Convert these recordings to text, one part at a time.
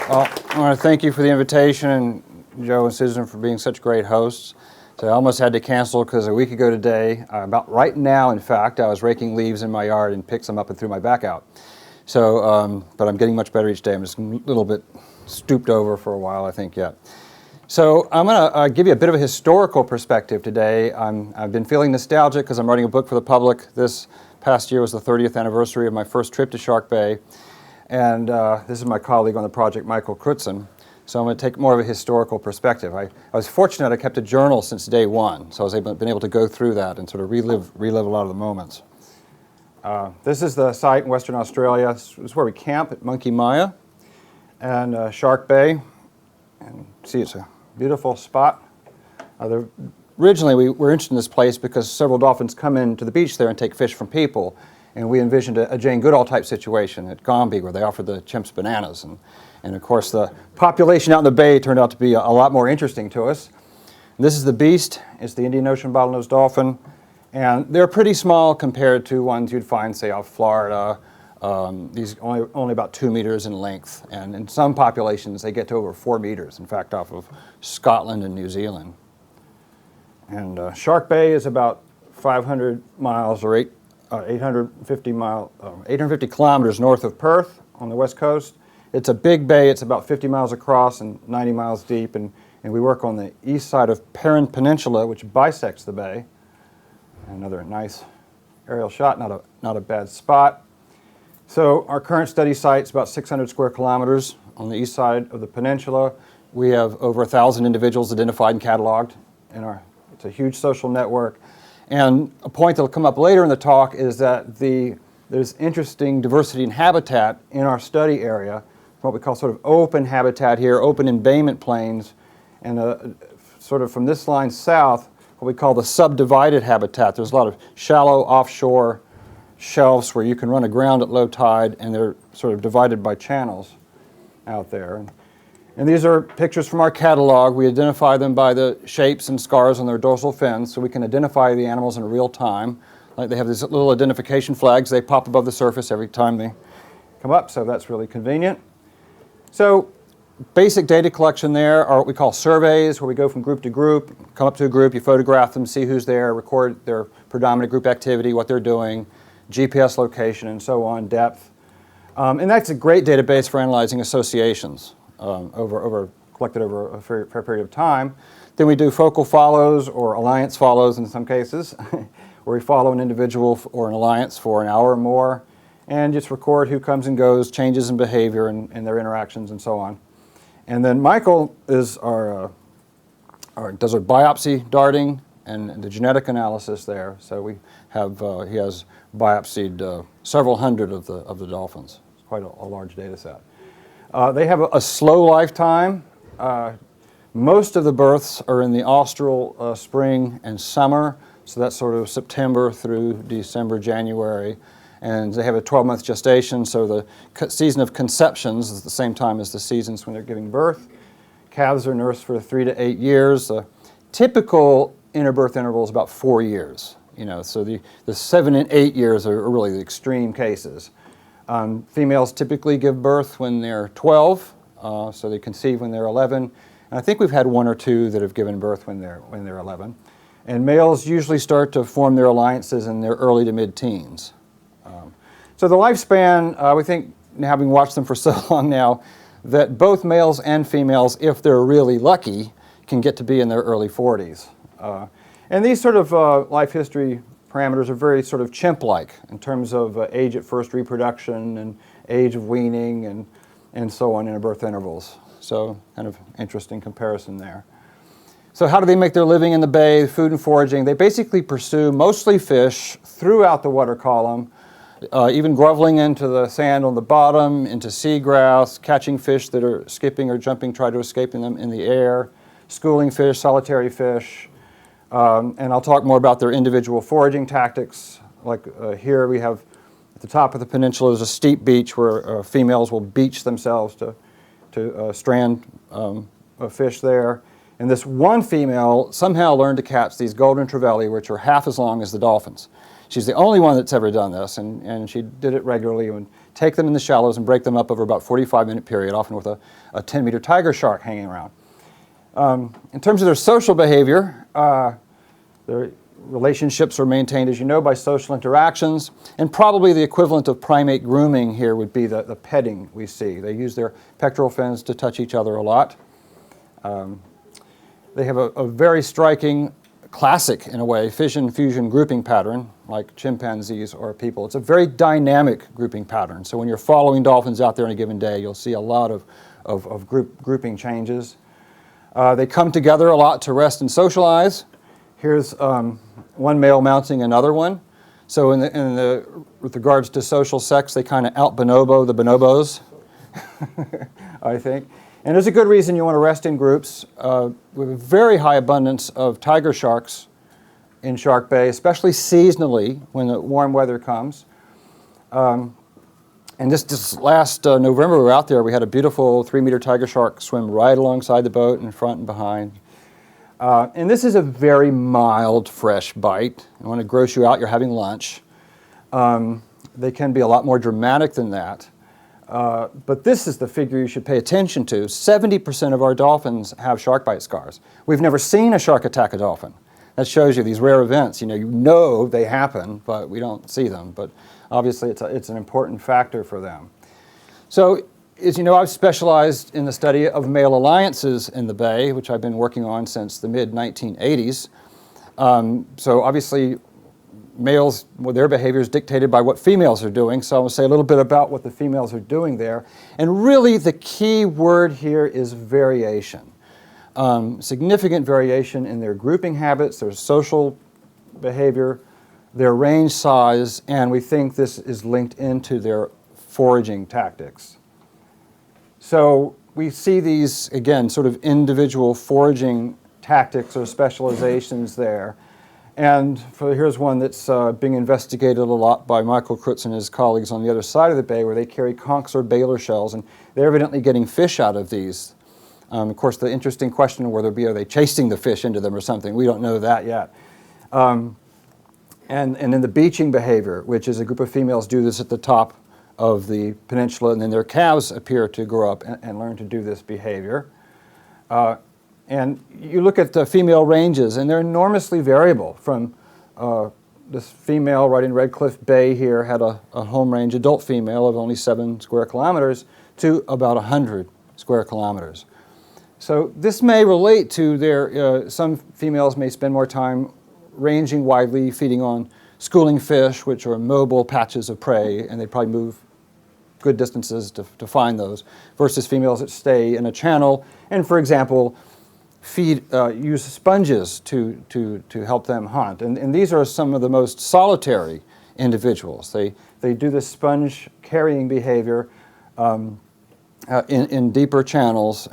Well, I want to thank you for the invitation, and Joe and Susan for being such great hosts. So I almost had to cancel because a week ago today, about right now, in fact, I was raking leaves in my yard and picked some up and threw my back out. So, but I'm getting much better each day. I'm just a little bit stooped over for a while, I think, yet. So I'm going to give you a bit of a historical perspective today. I've been feeling nostalgic because I'm writing a book for the public. This past year was the 30th anniversary of my first trip to Shark Bay. And this is my colleague on the project, Michael Crutzen. So I'm going to take more of a historical perspective. I was fortunate I kept a journal since day one, so I was been able to go through that and sort of relive a lot of the moments. This is the site in Western Australia. This is where we camp at Monkey Maya and Shark Bay. And see, it's a beautiful spot. Originally, we were interested in this place because several dolphins come into the beach there and take fish from people. And we envisioned a Jane Goodall type situation at Gombe where they offered the chimps bananas. And of course, the population out in the bay turned out to be a lot more interesting to us. And this is the beast. It's the Indian Ocean bottlenose dolphin. And they're pretty small compared to ones you'd find, say, off Florida. These only about 2 meters in length. And in some populations, they get to over 4 meters, in fact, off of Scotland and New Zealand. And Shark Bay is about 500 miles or 850 kilometers north of Perth on the west coast. It's a big bay. It's about 50 miles across and 90 miles deep. And we work on the east side of Perrin Peninsula, which bisects the bay. Another nice aerial shot, not a bad spot. So our current study site is about 600 square kilometers on the east side of the peninsula. We have over 1,000 individuals identified and cataloged. It's a huge social network. And a point that will come up later in the talk is that there's interesting diversity in habitat in our study area, what we call sort of open habitat here, open embayment plains, and sort of from this line south, what we call the subdivided habitat. There's a lot of shallow offshore shelves where you can run aground at low tide, and they're sort of divided by channels out there. And these are pictures from our catalog. We identify them by the shapes and scars on their dorsal fins, so we can identify the animals in real time. Like they have these little identification flags. They pop above the surface every time they come up, so that's really convenient. So basic data collection there are what we call surveys, where we go from group to group, come up to a group, you photograph them, see who's there, record their predominant group activity, what they're doing, GPS location, and so on, depth. And that's a great database for analyzing associations collected over a fair period of time. Then we do focal follows or alliance follows in some cases, where we follow an individual or an alliance for an hour or more, and just record who comes and goes, changes in behavior and their interactions and so on. And then Michael is does our biopsy darting and the genetic analysis there. So we have he has biopsied several hundred of the dolphins. It's quite a large data set. They have a slow lifetime. Most of the births are in the austral spring and summer, so that's sort of September through December, January. And they have a 12-month gestation, so the season of conceptions is the same time as the seasons when they're giving birth. Calves are nursed for 3 to 8 years. Typical interbirth interval is about 4 years. So the 7 and 8 years are really the extreme cases. Females typically give birth when they're 12, so they conceive when they're 11. And I think we've had 1 or 2 that have given birth when they're 11. And males usually start to form their alliances in their early to mid-teens. So the lifespan, we think, having watched them for so long now, that both males and females, if they're really lucky, can get to be in their early 40s. And these sort of life history parameters are very sort of chimp-like in terms of age at first reproduction and age of weaning and so on in birth intervals. So kind of interesting comparison there. So how do they make their living in the bay, food and foraging? They basically pursue mostly fish throughout the water column, even groveling into the sand on the bottom, into seagrass, catching fish that are skipping or jumping, try to escape them in the air, schooling fish, solitary fish. And I'll talk more about their individual foraging tactics. Like here we have, at the top of the peninsula, there's a steep beach where females will beach themselves to strand fish there. And this one female somehow learned to catch these golden trevally, which are half as long as the dolphins. She's the only one that's ever done this, and she did it regularly and take them in the shallows and break them up over about a 45-minute period, often with a 10-meter tiger shark hanging around. In terms of their social behavior, their relationships are maintained, as you know, by social interactions, and probably the equivalent of primate grooming here would be the petting we see. They use their pectoral fins to touch each other a lot. They have a very striking, classic, in a way, fission-fusion grouping pattern, like chimpanzees or people. It's a very dynamic grouping pattern. So when you're following dolphins out there on a given day, you'll see a lot of grouping changes. They come together a lot to rest and socialize. Here's one male mounting another one. So with regards to social sex, they kind of out-bonobo the bonobos, I think. And there's a good reason you want to rest in groups. We have a very high abundance of tiger sharks in Shark Bay, especially seasonally when the warm weather comes. And this last November we were out there, we had a beautiful 3-meter tiger shark swim right alongside the boat in front and behind. And this is a very mild, fresh bite. And when it gross you out, you're having lunch. They can be a lot more dramatic than that. But this is the figure you should pay attention to. 70% of our dolphins have shark bite scars. We've never seen a shark attack a dolphin. That shows you these rare events. You know they happen, but we don't see them. But obviously it's an important factor for them. So, as you know, I've specialized in the study of male alliances in the Bay, which I've been working on since the mid-1980s. So obviously, males, well, their behavior is dictated by what females are doing, so I will say a little bit about what the females are doing there. And really the key word here is variation. Significant variation in their grouping habits, their social behavior, their range size, and we think this is linked into their foraging tactics. So we see these, again, sort of individual foraging tactics or specializations there. And here's one that's being investigated a lot by Michael Krutz and his colleagues on the other side of the bay, where they carry conchs or baler shells, and they're evidently getting fish out of these. Of course, the interesting question will be, are they chasing the fish into them or something? We don't know that yet. And then the beaching behavior, which is a group of females do this at the top of the peninsula, and then their calves appear to grow up and learn to do this behavior. And you look at the female ranges, and they're enormously variable. From this female right in Red Cliff Bay here had a home range adult female of only 7 square kilometers to about 100 square kilometers. So this may relate to their, some females may spend more time ranging widely, feeding on schooling fish, which are mobile patches of prey, and they probably move good distances to find those, versus females that stay in a channel and, for example, use sponges to help them hunt. And these are some of the most solitary individuals. They do this sponge carrying behavior in deeper channels.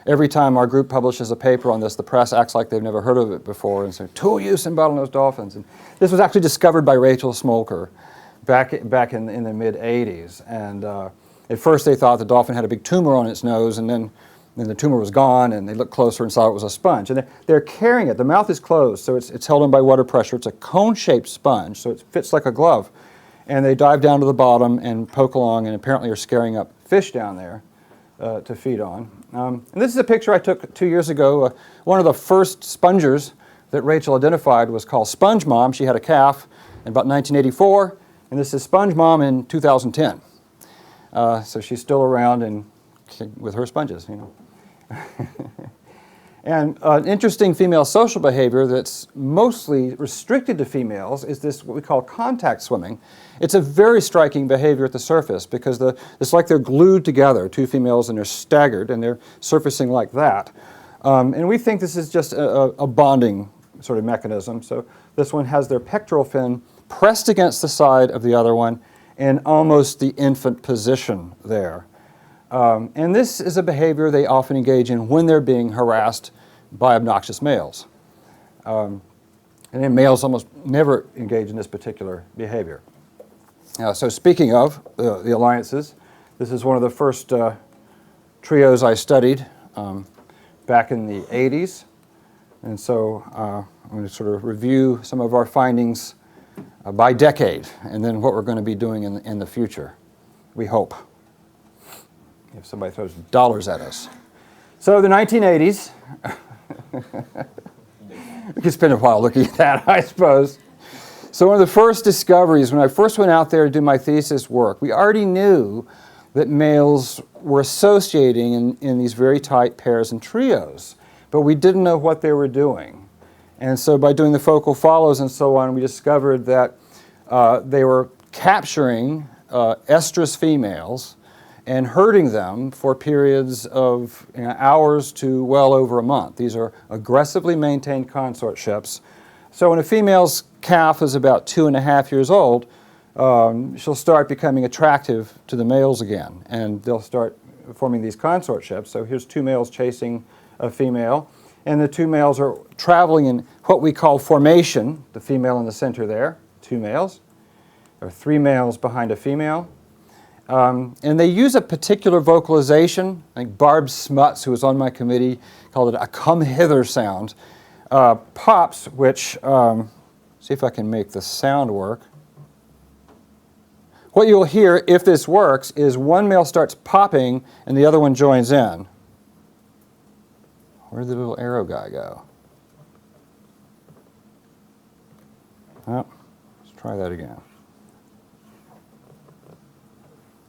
Every time our group publishes a paper on this, the press acts like they've never heard of it before and say, tool use in bottlenose dolphins. And this was actually discovered by Rachel Smolker back in the mid-'80s. And at first they thought the dolphin had a big tumor on its nose, and then the tumor was gone, and they looked closer and saw it was a sponge. And they're carrying it. The mouth is closed, so it's held in by water pressure. It's a cone-shaped sponge, so it fits like a glove. And they dive down to the bottom and poke along, and apparently are scaring up fish down there to feed on. And this is a picture I took 2 years ago. One of the first spongers that Rachel identified was called Sponge Mom. She had a calf in about 1984, and this is Sponge Mom in 2010. So she's still around and with her sponges, you know. And an interesting female social behavior that's mostly restricted to females is this, what we call contact swimming. It's a very striking behavior at the surface because it's like they're glued together, 2 females, and they're staggered, and they're surfacing like that. And we think this is just a bonding sort of mechanism. So this one has their pectoral fin pressed against the side of the other one in almost the infant position there. And this is a behavior they often engage in when they're being harassed by obnoxious males. And then males almost never engage in this particular behavior. So speaking of the alliances, this is one of the first trios I studied back in the 80s. And so I'm going to sort of review some of our findings by decade, and then what we're going to be doing in the future. we hope, if somebody throws dollars at us. So the 1980s, we could spend a while looking at that, I suppose. So one of the first discoveries, when I first went out there to do my thesis work, we already knew that males were associating in these very tight pairs and trios, but we didn't know what they were doing. And so by doing the focal follows and so on, we discovered that they were capturing estrus females and herding them for periods of hours to well over a month. These are aggressively maintained consortships. So when a female's calf is about 2.5 years old, she'll start becoming attractive to the males again, and they'll start forming these consortships. So here's two males chasing a female, and the two males are traveling in what we call formation, the female in the center there, two males. There are three males behind a female. And they use a particular vocalization. I think Barb Smuts, who was on my committee, called it a come hither sound. Pops, which, see if I can make the sound work. What you'll hear, if this works, is one male starts popping and the other one joins in. Where did the little arrow guy go? Oh, let's try that again.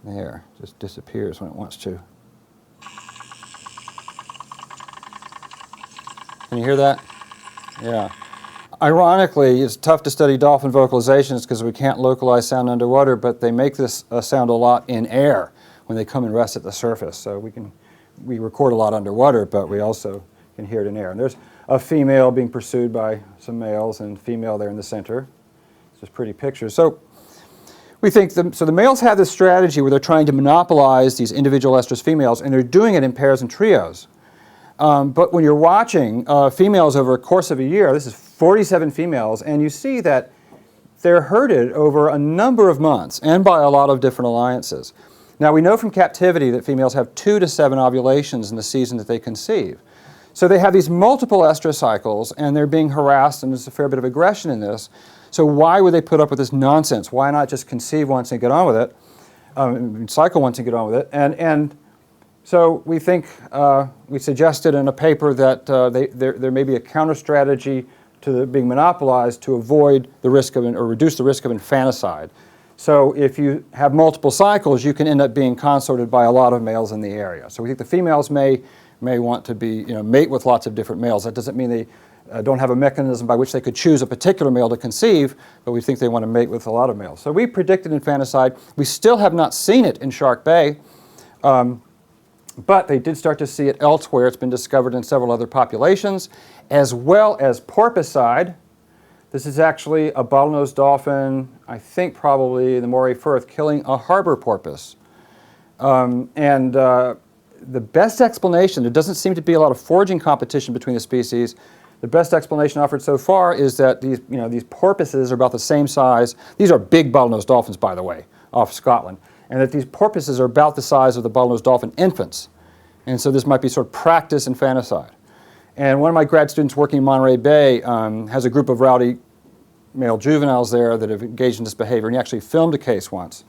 There, just disappears when it wants to. Can you hear that? Yeah. Ironically, it's tough to study dolphin vocalizations because we can't localize sound underwater, but they make this sound a lot in air when they come and rest at the surface. So we record a lot underwater, but we also can hear it in air. And there's a female being pursued by some males and female there in the center. It's just pretty pictures. So we think the males have this strategy where they're trying to monopolize these individual estrus females, and they're doing it in pairs and trios. But when you're watching females over a course of a year, this is 47 females, and you see that they're herded over a number of months and by a lot of different alliances. Now, we know from captivity that females have 2 to 7 ovulations in the season that they conceive. So they have these multiple estrus cycles, and they're being harassed, and there's a fair bit of aggression in this. So why would they put up with this nonsense? Why not just conceive once and get on with it, cycle once and get on with it? And so we think, we suggested in a paper that there may be a counter-strategy to being monopolized to avoid the risk of, or reduce the risk of infanticide. So if you have multiple cycles, you can end up being consorted by a lot of males in the area. So we think the females may want to be, mate with lots of different males. That doesn't mean they don't have a mechanism by which they could choose a particular male to conceive, but we think they want to mate with a lot of males. So we predicted infanticide. We still have not seen it in Shark Bay, but they did start to see it elsewhere. It's been discovered in several other populations, as well as porpoiside. This is actually a bottlenose dolphin, I think probably in the Moray Firth, killing a harbor porpoise. The best explanation, there doesn't seem to be a lot of foraging competition between the species. The best explanation offered so far is that these porpoises are about the same size. These are big bottlenose dolphins, by the way, off Scotland. And that these porpoises are about the size of the bottlenose dolphin infants. And so this might be sort of practice infanticide. And one of my grad students working in Monterey Bay has a group of rowdy male juveniles there that have engaged in this behavior, and he actually filmed a case once.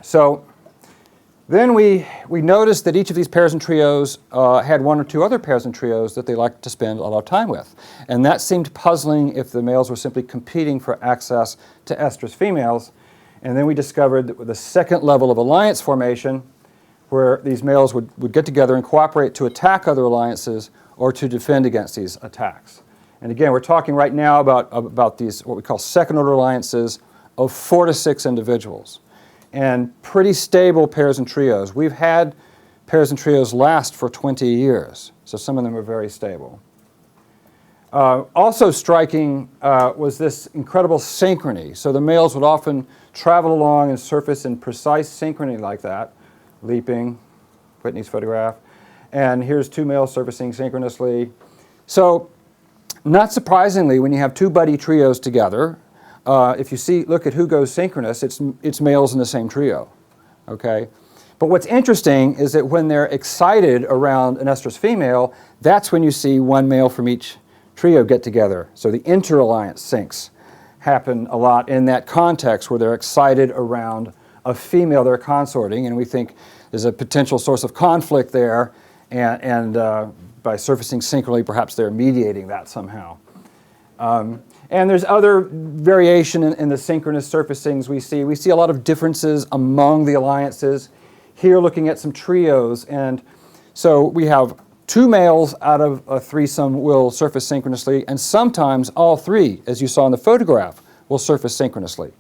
So then we noticed that each of these pairs and trios had 1 or 2 other pairs and trios that they liked to spend a lot of time with. And that seemed puzzling if the males were simply competing for access to estrus females. And then we discovered that with the second level of alliance formation, where these males would get together and cooperate to attack other alliances or to defend against these attacks. And again, we're talking right now about these, what we call second-order alliances of 4 to 6 individuals. And pretty stable pairs and trios. We've had pairs and trios last for 20 years, so some of them are very stable. Also striking was this incredible synchrony. So the males would often travel along and surface in precise synchrony like that, leaping, Whitney's photograph. And here's 2 males surfacing synchronously. So not surprisingly, when you have 2 buddy trios together, if you look at who goes synchronous, it's males in the same trio, okay? But what's interesting is that when they're excited around an estrus female, that's when you see 1 male from each trio get together. So the inter-alliance syncs happen a lot in that context where they're excited around a female they're consorting, and we think there's a potential source of conflict there, and by surfacing synchronously, perhaps they're mediating that somehow. And there's other variation in the synchronous surfacings we see. We see a lot of differences among the alliances. Here looking at some trios, and so we have 2 males out of a threesome will surface synchronously, and sometimes all 3, as you saw in the photograph, will surface synchronously.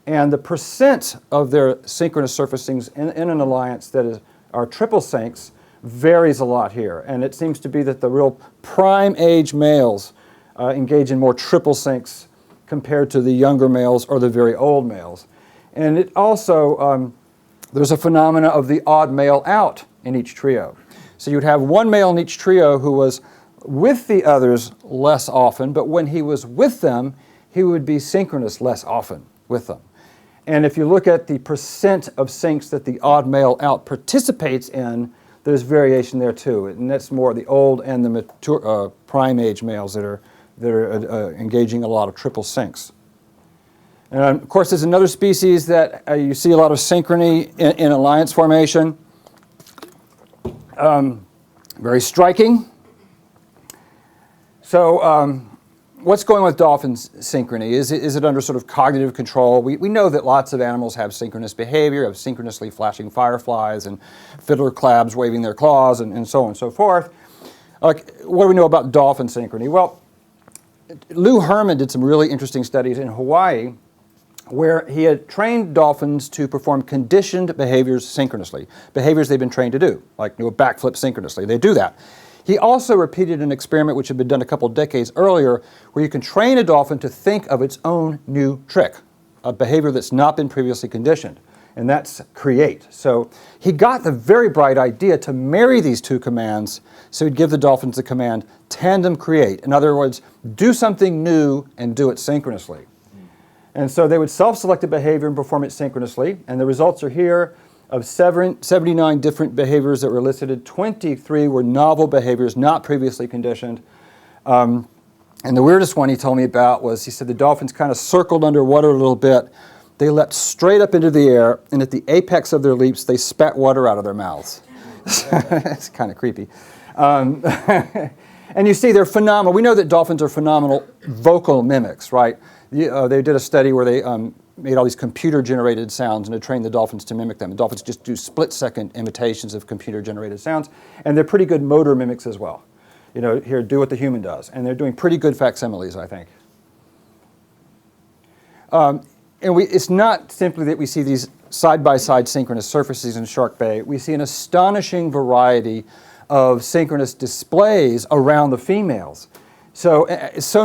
And the percent of their synchronous surfacings in an alliance that are triple syncs varies a lot here. And it seems to be that the real prime age males engage in more triple syncs compared to the younger males or the very old males. And it also, there's a phenomena of the odd male out in each trio. So you'd have one male in each trio who was with the others less often, but when he was with them, he would be synchronous less often with them. And if you look at the percent of syncs that the odd male out participates in, there's variation there too. And that's more the old and the mature, prime age males that are engaging a lot of triple syncs. And of course, there's another species that you see a lot of synchrony in alliance formation. Very striking. So what's going on with dolphins' synchrony? Is it under sort of cognitive control? We know that lots of animals have synchronous behavior, have synchronously flashing fireflies and fiddler crabs waving their claws and so on and so forth. What do we know about dolphin synchrony? Well, Lou Herman did some really interesting studies in Hawaii where he had trained dolphins to perform conditioned behaviors synchronously, behaviors they've been trained to do, like do a backflip synchronously. They do that. He also repeated an experiment which had been done a couple decades earlier where you can train a dolphin to think of its own new trick, a behavior that's not been previously conditioned, and that's create. So he got the very bright idea to marry these 2 commands, so he'd give the dolphins the command tandem create. In other words, do something new and do it synchronously. And so they would self-select a behavior and perform it synchronously, and the results are here. Of 79 different behaviors that were elicited, 23 were novel behaviors not previously conditioned. And the weirdest one he told me about was, he said the dolphins kind of circled underwater a little bit. They leapt straight up into the air, and at the apex of their leaps, they spat water out of their mouths. It's kind of creepy. And you see, they're phenomenal. We know that dolphins are phenomenal vocal mimics, right? They did a study where they made all these computer-generated sounds and to train the dolphins to mimic them. The dolphins just do split-second imitations of computer-generated sounds, and they're pretty good motor mimics as well. You know, here, do what the human does. And they're doing pretty good facsimiles, I think. And it's not simply that we see these side-by-side synchronous surfaces in Shark Bay. We see an astonishing variety of synchronous displays around the females. So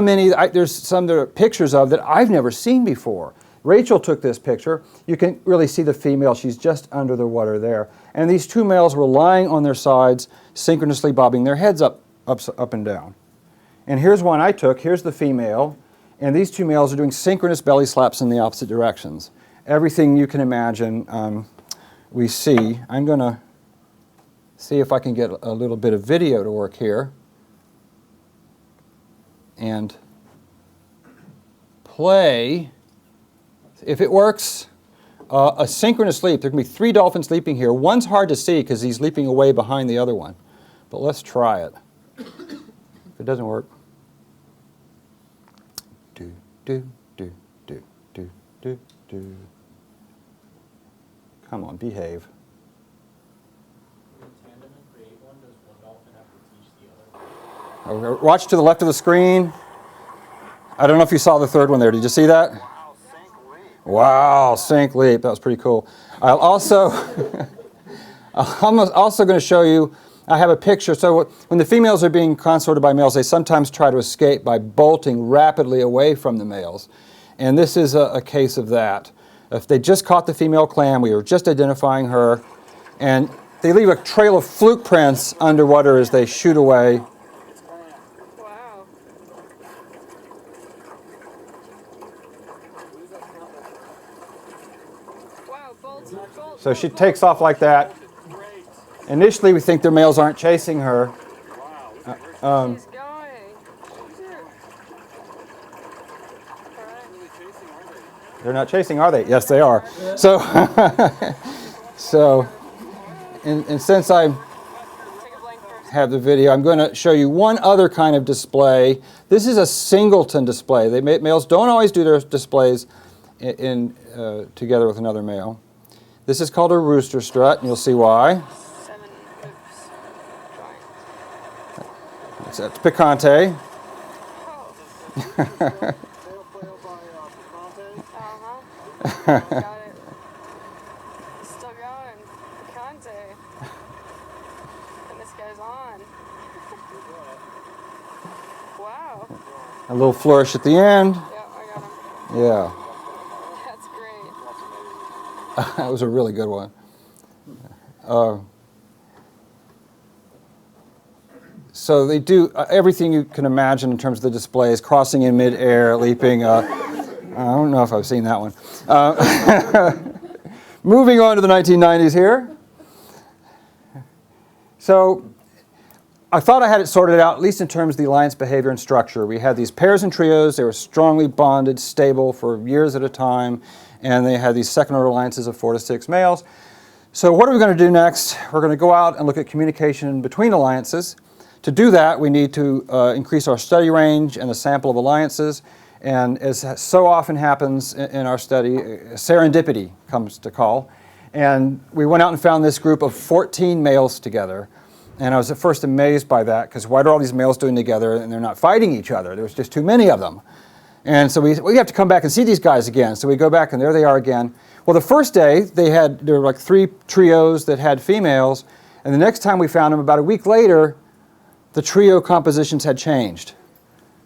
many, there's some there are pictures of that I've never seen before. Rachel took this picture. You can really see the female. She's just under the water there. And these 2 males were lying on their sides, synchronously bobbing their heads up and down. And here's one I took. Here's the female. And these 2 males are doing synchronous belly slaps in the opposite directions. Everything you can imagine we see. I'm going to see if I can get a little bit of video to work here. And play. If it works, a synchronous leap. There can be 3 dolphins leaping here. One's hard to see because he's leaping away behind the other one. But let's try it. If it doesn't work. Do, do, do, do, do, do, do. Come on, behave. Watch to the left of the screen. I don't know if you saw the third one there. Did you see that? Wow, sync leap. That was pretty cool. I'm also going to show you, I have a picture. So when the females are being consorted by males, they sometimes try to escape by bolting rapidly away from the males. And this is a case of that. If they just caught the female clam, we were just identifying her, and they leave a trail of fluke prints underwater as they shoot away. So she takes off like that. Initially, we think their males aren't chasing her. She's going. They're not chasing, are they? Yes, they are. So, and since I have the video, I'm going to show you one other kind of display. This is a singleton display. Males don't always do their displays together with another male. This is called a rooster strut, and you'll see why. That's picante. Got it. Still going. Picante. And this goes on. Wow. A little flourish at the end. Yeah, I got him. Yeah. That's great. That was a really good one. So they do everything you can imagine in terms of the displays, crossing in midair, leaping. I don't know if I've seen that one. Moving on to the 1990s here. So I thought I had it sorted out, at least in terms of the alliance behavior and structure. We had these pairs and trios. They were strongly bonded, stable for years at a time, and they had these second-order alliances of 4 to 6 males. So what are we going to do next? We're going to go out and look at communication between alliances. To do that, we need to increase our study range and the sample of alliances. And as so often happens in our study, serendipity comes to call. And we went out and found this group of 14 males together. And I was at first amazed by that, because what are all these males doing together and they're not fighting each other? There's just too many of them. And so we have to come back and see these guys again. So we go back and there they are again. Well, the first day there were like 3 trios that had females. And the next time we found them, about a week later, the trio compositions had changed.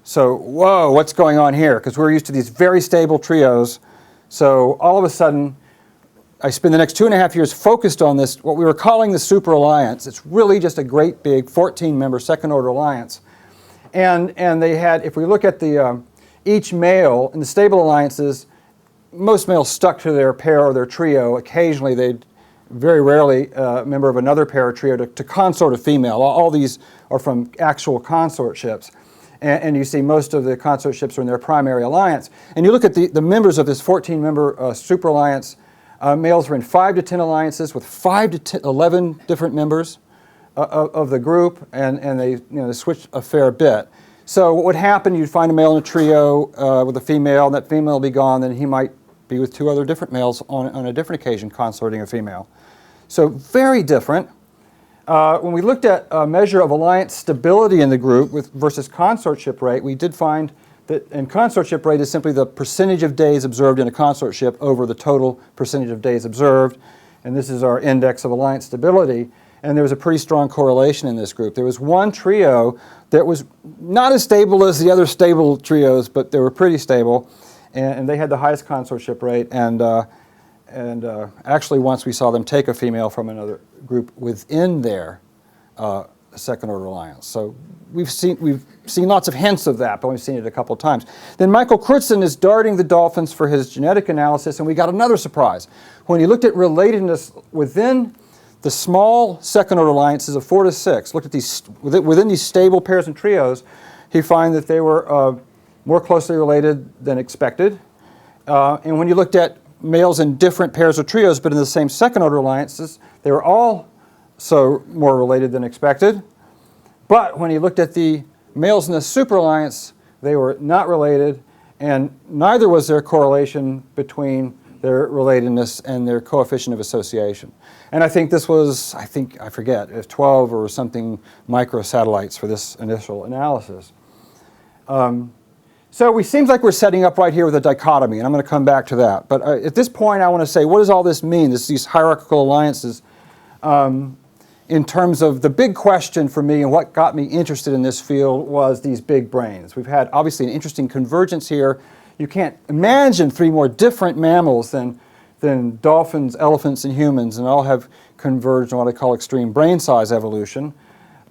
So, whoa, what's going on here? Because we're used to these very stable trios. So all of a sudden, I spend the next 2.5 years focused on this, what we were calling the super alliance. It's really just a great big 14-member second-order alliance. And they had, if we look at the each male in the stable alliances, most males stuck to their pair or their trio. Occasionally, they'd very rarely a member of another pair or trio to consort a female. All these are from actual consortships. And you see most of the consortships are in their primary alliance. And you look at the members of this 14-member super alliance, males were in 5 to 10 alliances with 5 to 11 different members of the group, and they switched a fair bit. So what would happen, you'd find a male in a trio with a female, and that female will be gone, then he might be with 2 other different males on a different occasion consorting a female. So very different. When we looked at a measure of alliance stability in the group versus consortship rate, we did find that, and consortship rate is simply the percentage of days observed in a consortship over the total percentage of days observed. And this is our index of alliance stability. And there was a pretty strong correlation in this group. There was one trio that was not as stable as the other stable trios, but they were pretty stable. And they had the highest consortship rate. And actually, once we saw them take a female from another group within their second-order alliance. So we've seen lots of hints of that, but we've seen it a couple of times. Then Michael Crutzen is darting the dolphins for his genetic analysis, and we got another surprise. When he looked at relatedness within the small second-order alliances of 4 to 6, looked at these within these stable pairs and trios, he found that they were more closely related than expected. And when you looked at males in different pairs or trios, but in the same second-order alliances, they were also more related than expected. But when he looked at the males in the super alliance, they were not related, and neither was there correlation between their relatedness and their coefficient of association. And I think this was, I forget, 12 or something microsatellites for this initial analysis. So it seems like we're setting up right here with a dichotomy, and I'm going to come back to that. But at this point, I want to say, what does all this mean, these hierarchical alliances, in terms of the big question for me and what got me interested in this field was these big brains. We've had, obviously, an interesting convergence here. You can't imagine 3 more different mammals than dolphins, elephants, and humans, and all have converged in what I call extreme brain size evolution.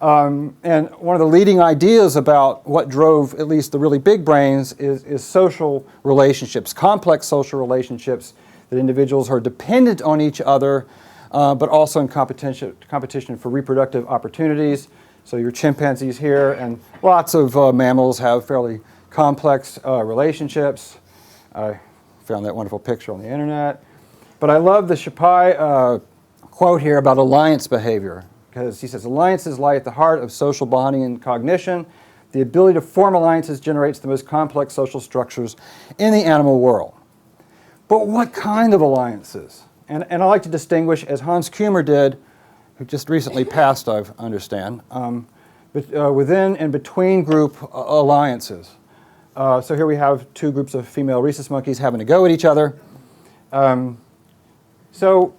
And one of the leading ideas about what drove at least the really big brains is social relationships, complex social relationships, that individuals are dependent on each other, but also in competition for reproductive opportunities. So your chimpanzees here, and lots of mammals have fairly complex relationships. found that wonderful picture on the internet. But I love the Shapai quote here about alliance behavior, because he says, alliances lie at the heart of social bonding and cognition. The ability to form alliances generates the most complex social structures in the animal world. But what kind of alliances? And I like to distinguish, as Hans Kummer did, who just recently passed, I understand, within and between group alliances. So here we have two groups of female rhesus monkeys having to go at each other. So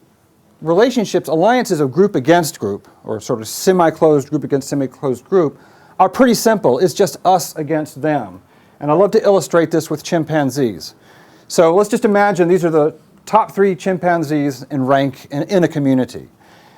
relationships, alliances of group against group, or sort of semi-closed group against semi-closed group, are pretty simple. It's just us against them. And I love to illustrate this with chimpanzees. So let's just imagine these are the top 3 chimpanzees in rank in a community.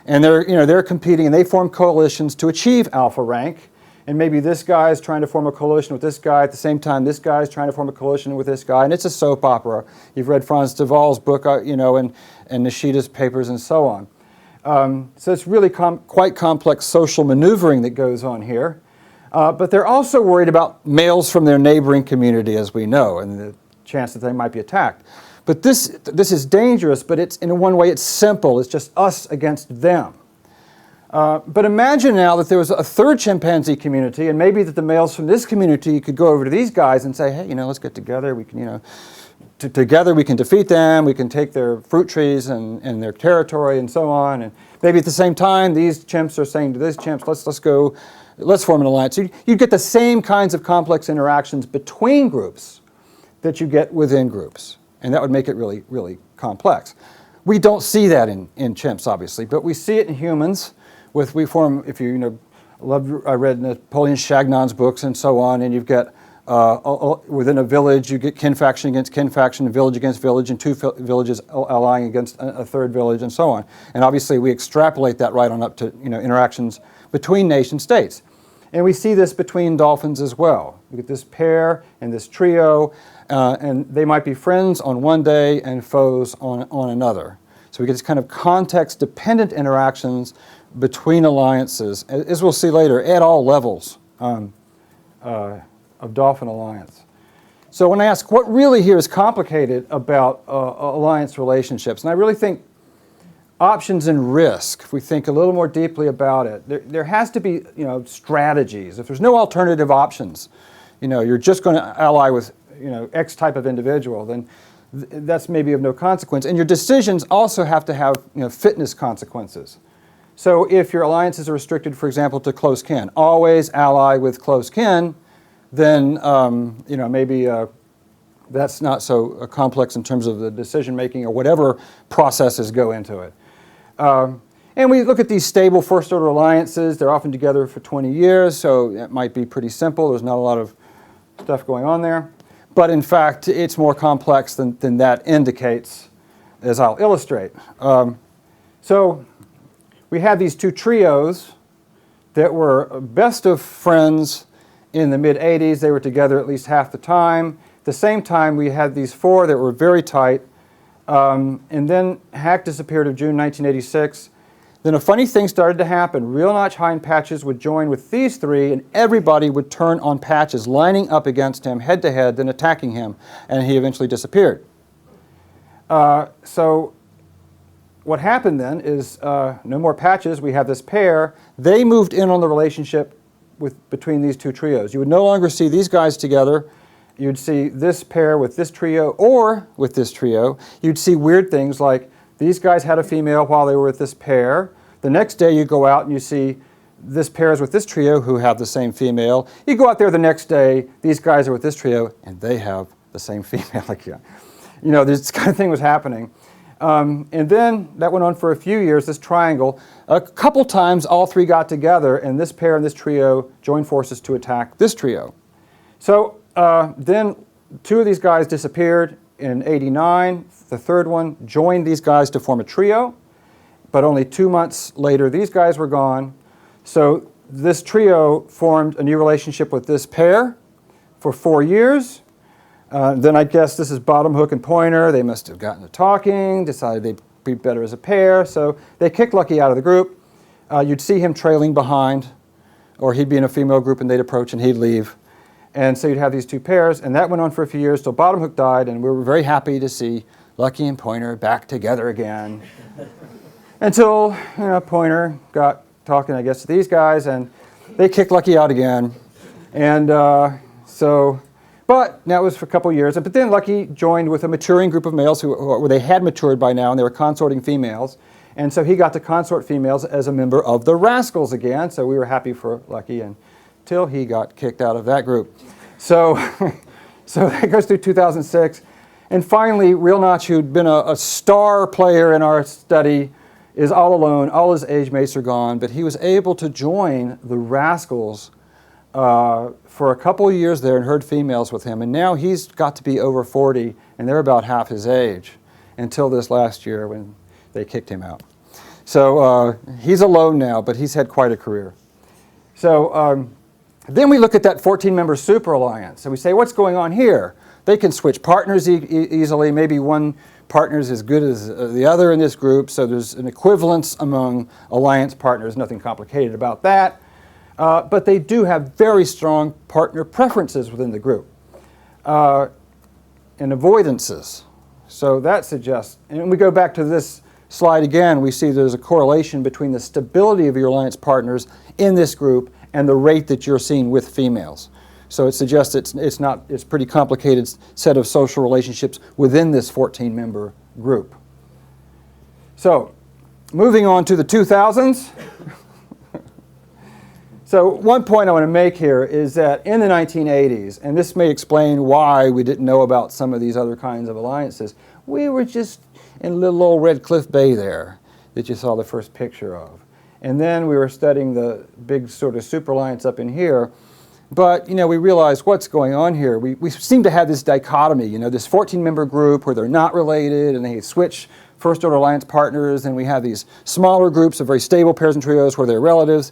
And they're competing, and they form coalitions to achieve alpha rank. And maybe this guy is trying to form a coalition with this guy. At the same time, this guy is trying to form a coalition with this guy. And it's a soap opera. You've read Franz de Waal's book, and Nishida's papers and so on. So it's really quite complex social maneuvering that goes on here. But they're also worried about males from their neighboring community, as we know, and the chance that they might be attacked. But this is dangerous, but in one way it's simple. It's just us against them. But imagine now that there was a third chimpanzee community, and maybe that the males from this community could go over to these guys and say, hey, let's get together. We can, together we can defeat them. We can take their fruit trees and their territory and so on. And maybe at the same time, these chimps are saying to these chimps, let's form an alliance. So you get the same kinds of complex interactions between groups that you get within groups. And that would make it really, really complex. We don't see that in chimps, obviously, but we see it in humans. I read Napoleon Chagnon's books and so on, and you've got, within a village, you get kin faction against kin faction, village against village, and 2 villages allying against a third village, and so on. And obviously, we extrapolate that right on up to interactions between nation states. And we see this between dolphins as well. We get this pair and this trio, and they might be friends on one day and foes on another. So we get this kind of context-dependent interactions between alliances, as we'll see later, at all levels of dolphin alliance. So when I ask what really here is complicated about alliance relationships, and I really think options and risk, if we think a little more deeply about it, there has to be strategies. If there's no alternative options, you're just going to ally with X type of individual, then that's maybe of no consequence. And your decisions also have to have fitness consequences. So if your alliances are restricted, for example, to close kin, always ally with close kin, then maybe that's not so complex in terms of the decision making or whatever processes go into it. And we look at these stable first order alliances. They're often together for 20 years, so it might be pretty simple. There's not a lot of stuff going on there. But in fact, it's more complex than that indicates, as I'll illustrate. So we had these 2 trios that were best of friends in the mid-'80s. They were together at least half the time. At the same time, we had these 4 that were very tight. And then Hack disappeared of June 1986. Then a funny thing started to happen. Real Notch Hind Patches would join with these 3, and everybody would turn on Patches, lining up against him head-to-head, then attacking him, and he eventually disappeared. So what happened then is no more Patches. We have this pair. They moved in on the relationship between these 2 trios. You would no longer see these guys together. You'd see this pair with this trio or with this trio. You'd see weird things like these guys had a female while they were with this pair. The next day you go out and you see this pair is with this trio who have the same female. You go out there the next day, these guys are with this trio and they have the same female again. This kind of thing was happening. And then that went on for a few years, this triangle. A couple times all 3 got together and this pair and this trio joined forces to attack this trio. So then 2 of these guys disappeared in '89. The third one joined these guys to form a trio, but only 2 months later these guys were gone. So this trio formed a new relationship with this pair for 4 years. Then I guess this is bottom hook and pointer. They must have gotten to talking, decided they'd be better as a pair, so they kicked Lucky out of the group. You'd see him trailing behind, or he'd be in a female group and they'd approach and he'd leave. And so you'd have these two pairs, and that went on for a few years till bottom hook died, and we were very happy to see Lucky and Pointer back together again. Until, Pointer got talking, I guess, to these guys, and they kicked Lucky out again. And but that was for a couple of years. But then Lucky joined with a maturing group of males where they had matured by now, and they were consorting females. And so he got to consort females as a member of the Rascals again. So we were happy for Lucky until he got kicked out of that group. So, so that goes through 2006. And finally, Real Notch, who'd been a star player in our study, is all alone. All his age mates are gone. But he was able to join the Rascals for a couple of years there and herd females with him. And now he's got to be over 40, and they're about half his age until this last year when they kicked him out. So he's alone now, but he's had quite a career. So then we look at that 14-member super alliance, and we say, what's going on here? They can switch partners easily. Maybe one partner is as good as the other in this group, so there's an equivalence among alliance partners, nothing complicated about that. But they do have very strong partner preferences within the group and avoidances. So that suggests, and we go back to this slide again, we see there's a correlation between the stability of your alliance partners in this group and the rate that you're seeing with females. So it suggests it's a pretty complicated set of social relationships within this 14-member group. So moving on to the 2000s. So one point I want to make here is that in the 1980s, and this may explain why we didn't know about some of these other kinds of alliances, we were just in little old Red Cliff Bay there that you saw the first picture of. And then we were studying the big sort of super alliance up in here. But, we realized what's going on here. We seem to have this dichotomy, this 14-member group where they're not related and they switch first-order alliance partners, and we have these smaller groups of very stable pairs and trios where they're relatives.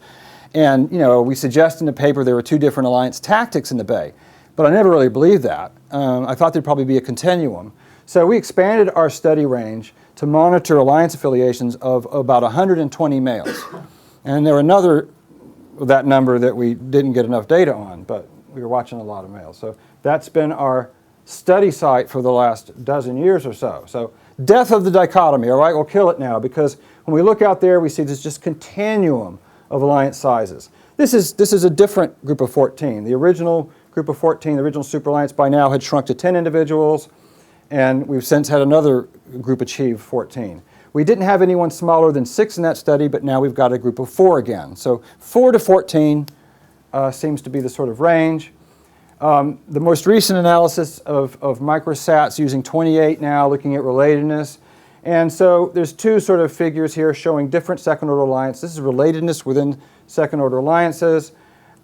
And, we suggest in the paper there were two different alliance tactics in the Bay. But I never really believed that. I thought there'd probably be a continuum. So we expanded our study range to monitor alliance affiliations of about 120 males. And there were that number that we didn't get enough data on, but we were watching a lot of males. So that's been our study site for the last dozen years or so. So death of the dichotomy, all right, we'll kill it now, because when we look out there, we see this just continuum of alliance sizes. This is a different group of 14. The original group of 14, the original super alliance, by now had shrunk to 10 individuals, and we've since had another group achieve 14. We didn't have anyone smaller than 6 in that study, but now we've got a group of 4 again. So 4 to 14 seems to be the sort of range. The most recent analysis of microsats using 28 now, looking at relatedness. And so there's two sort of figures here showing different second-order alliances. This is relatedness within second-order alliances,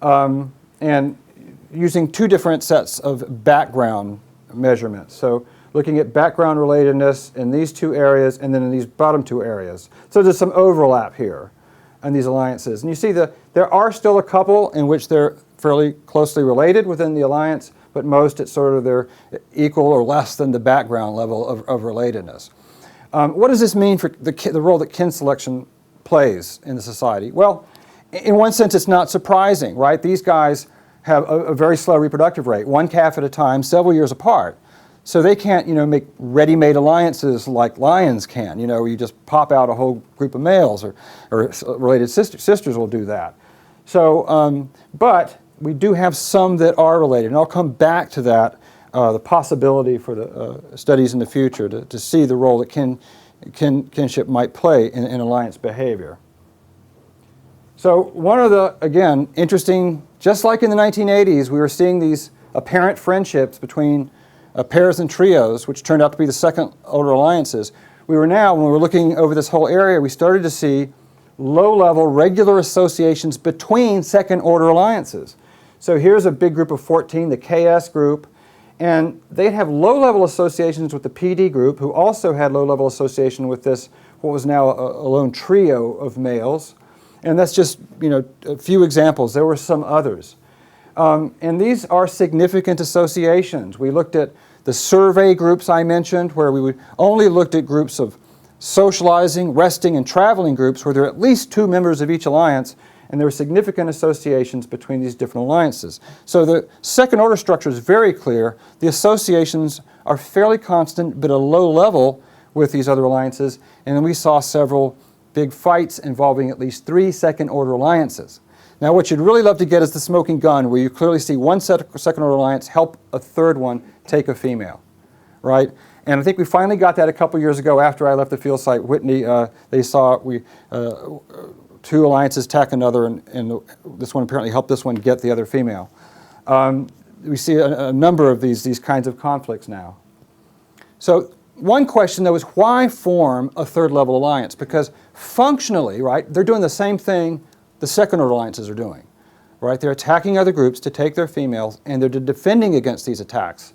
and using 2 different sets of background measurements. So looking at background relatedness in these 2 areas and then in these bottom 2 areas. So there's some overlap here in these alliances. And you see that there are still a couple in which they're fairly closely related within the alliance, but most it's sort of they're equal or less than the background level of relatedness. What does this mean for the role that kin selection plays in the society? Well, in one sense it's not surprising, right? These guys have a very slow reproductive rate, 1 calf at a time, several years apart. So they can't, make ready-made alliances like lions can, where you just pop out a whole group of males, or related sisters will do that. So, but we do have some that are related, and I'll come back to that, the possibility for the studies in the future to see the role that kinship might play in alliance behavior. So one of the, again, interesting, just like in the 1980s, we were seeing these apparent friendships between pairs and trios, which turned out to be the second-order alliances. We were now, when we were looking over this whole area, we started to see low-level regular associations between second-order alliances. So here's a big group of 14, the KS group, and they'd have low-level associations with the PD group, who also had low-level association with this, what was now a lone trio of males. And that's just, a few examples. There were some others. And these are significant associations. We looked at the survey groups I mentioned, where we only looked at groups of socializing, resting, and traveling groups, where there are at least 2 members of each alliance, and there are significant associations between these different alliances. So the second order structure is very clear. The associations are fairly constant, but at a low level with these other alliances, and then we saw several big fights involving at least 3 second order alliances. Now what you'd really love to get is the smoking gun, where you clearly see one second order alliance help a third one take a female, right? And I think we finally got that a couple years ago after I left the field site. Whitney, they saw two alliances attack another, and this one apparently helped this one get the other female. We see a number of these kinds of conflicts now. So one question, though, is why form a third level alliance? Because functionally, right, they're doing the same thing the second order alliances are doing, right? They're attacking other groups to take their females, and they're defending against these attacks.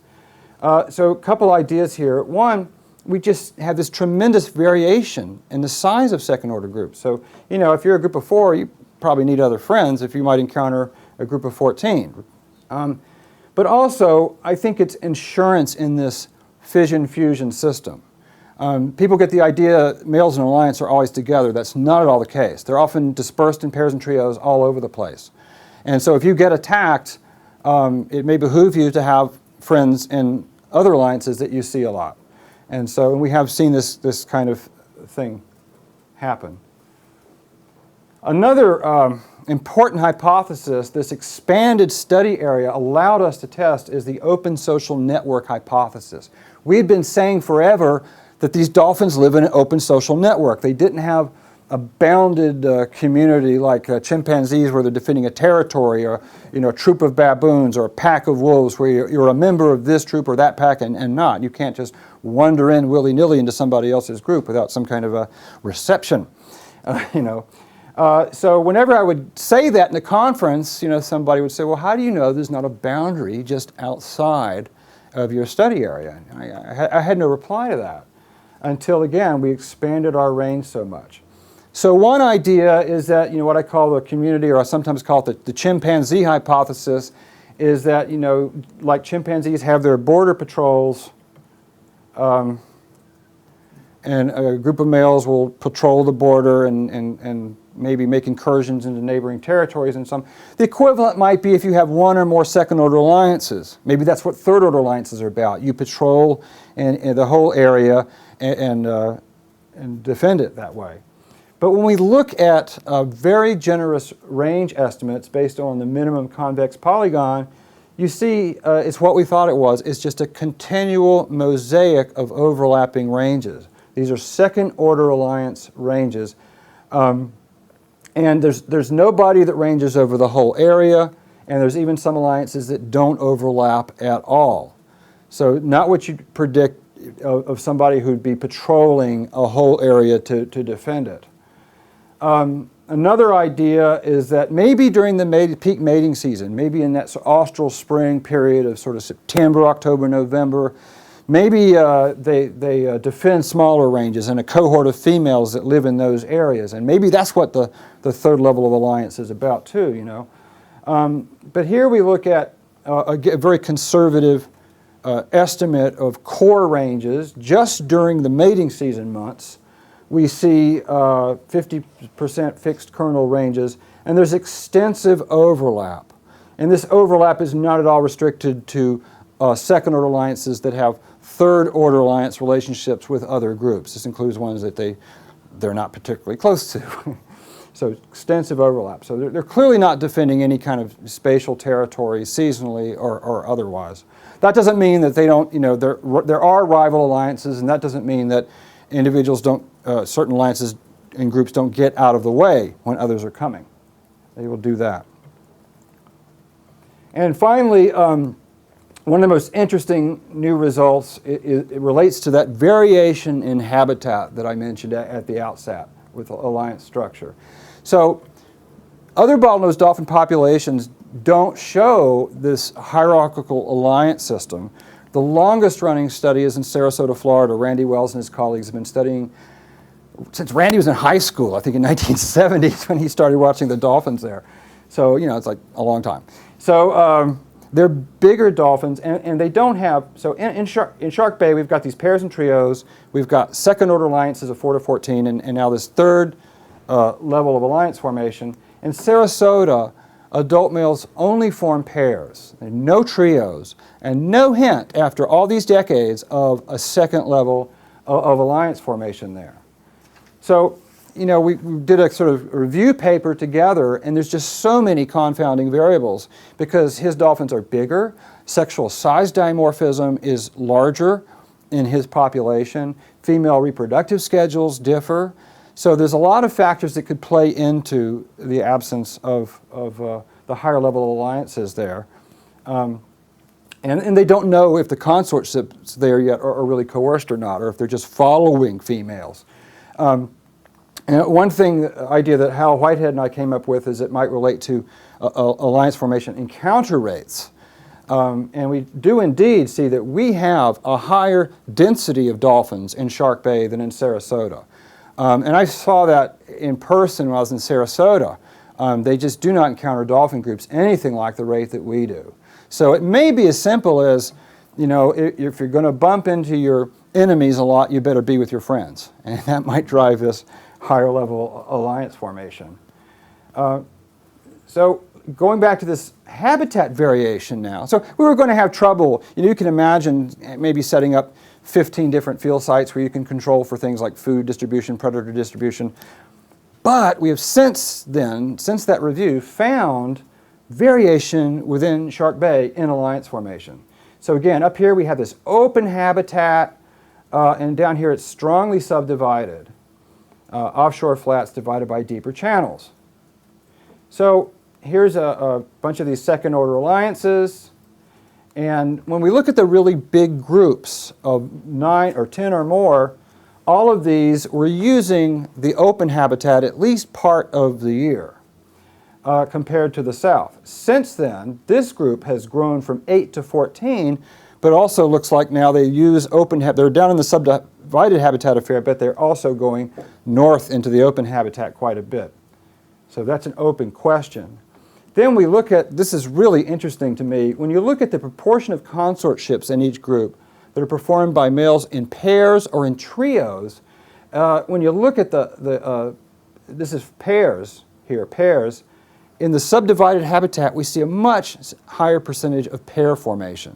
So a couple ideas here. One, we just have this tremendous variation in the size of second order groups. So, you know, if you're a group of 4, you probably need other friends if you might encounter a group of 14. But also, I think it's insurance in this fission-fusion system. People get the idea males in an alliance are always together. That's not at all the case. They're often dispersed in pairs and trios all over the place. And so if you get attacked, it may behoove you to have friends in other alliances that you see a lot. And so we have seen this kind of thing happen. Another important hypothesis this expanded study area allowed us to test is the open social network hypothesis. We had been saying forever that these dolphins live in an open social network. They didn't have a bounded community like chimpanzees where they're defending a territory, or a troop of baboons or a pack of wolves where you're a member of this troop or that pack and not. You can't just wander in willy-nilly into somebody else's group without some kind of a reception. So whenever I would say that in a conference, somebody would say, well, how do you know there's not a boundary just outside of your study area? I had no reply to that until, again, we expanded our range so much. So one idea is that, what I call the community, or I sometimes call it the chimpanzee hypothesis, is that, like chimpanzees have their border patrols, and a group of males will patrol the border and maybe make incursions into neighboring territories and some. The equivalent might be if you have one or more second-order alliances. Maybe that's what third-order alliances are about. You patrol in the whole area and defend it that way. But when we look at very generous range estimates based on the minimum convex polygon, you see it's what we thought it was. It's just a continual mosaic of overlapping ranges. These are second-order alliance ranges. And there's nobody that ranges over the whole area, and there's even some alliances that don't overlap at all. So not what you'd predict of somebody who'd be patrolling a whole area to defend it. Another idea is that maybe during the peak mating season, maybe in that austral spring period of sort of September, October, November, maybe they defend smaller ranges and a cohort of females that live in those areas. And maybe that's what the third level of alliance is about too, But here we look at a very conservative estimate of core ranges just during the mating season months. We see 50% fixed kernel ranges, and there's extensive overlap. And this overlap is not at all restricted to second-order alliances that have third-order alliance relationships with other groups. This includes ones that they're not particularly close to. So extensive overlap. So they're clearly not defending any kind of spatial territory seasonally or otherwise. That doesn't mean that they don't, there are rival alliances, and that doesn't mean that individuals don't, certain alliances and groups don't get out of the way when others are coming. They will do that. And finally, one of the most interesting new results, it relates to that variation in habitat that I mentioned at the outset with alliance structure. So other bottlenose dolphin populations don't show this hierarchical alliance system. The longest running study is in Sarasota, Florida. Randy Wells and his colleagues have been studying since Randy was in high school, I think in 1970s when he started watching the dolphins there. So, it's like a long time. So they're bigger dolphins, and they don't have, so in Shark Bay we've got these pairs and trios, we've got second order alliances of 4 to 14, and now this third level of alliance formation, In Sarasota, adult males only form pairs, no trios, and no hint after all these decades of a second level of alliance formation there. So, you know, we did a sort of review paper together, and there's just so many confounding variables because his dolphins are bigger, sexual size dimorphism is larger in his population, female reproductive schedules differ. So there's a lot of factors that could play into the absence of the higher level alliances there. And they don't know if the consortships there yet are really coerced or not, or if they're just following females. And one idea that Hal Whitehead and I came up with is it might relate to alliance formation encounter rates. And we do indeed see that we have a higher density of dolphins in Shark Bay than in Sarasota. And I saw that in person when I was in Sarasota. They just do not encounter dolphin groups anything like the rate that we do. So it may be as simple as, you know, if you're going to bump into your enemies a lot, you better be with your friends. And that might drive this higher level alliance formation. So going back to this habitat variation now. So we were going to have trouble. You know, you can imagine maybe setting up 15 different field sites where you can control for things like food distribution, predator distribution. But we have since that review, found variation within Shark Bay in alliance formation. So again, up here we have this open habitat, and down here it's strongly subdivided. Offshore flats divided by deeper channels. So here's a bunch of these second order alliances. And when we look at the really big groups of 9 or 10 or more, all of these were using the open habitat at least part of the year compared to the south. Since then, this group has grown from 8 to 14, but also looks like now they use open habitat. They're down in the subdivided habitat a fair bit. They're also going north into the open habitat quite a bit. So that's an open question. Then we look at, this is really interesting to me, when you look at the proportion of consortships in each group that are performed by males in pairs or in trios, when you look at this is pairs here, pairs, in the subdivided habitat we see a much higher percentage of pair formation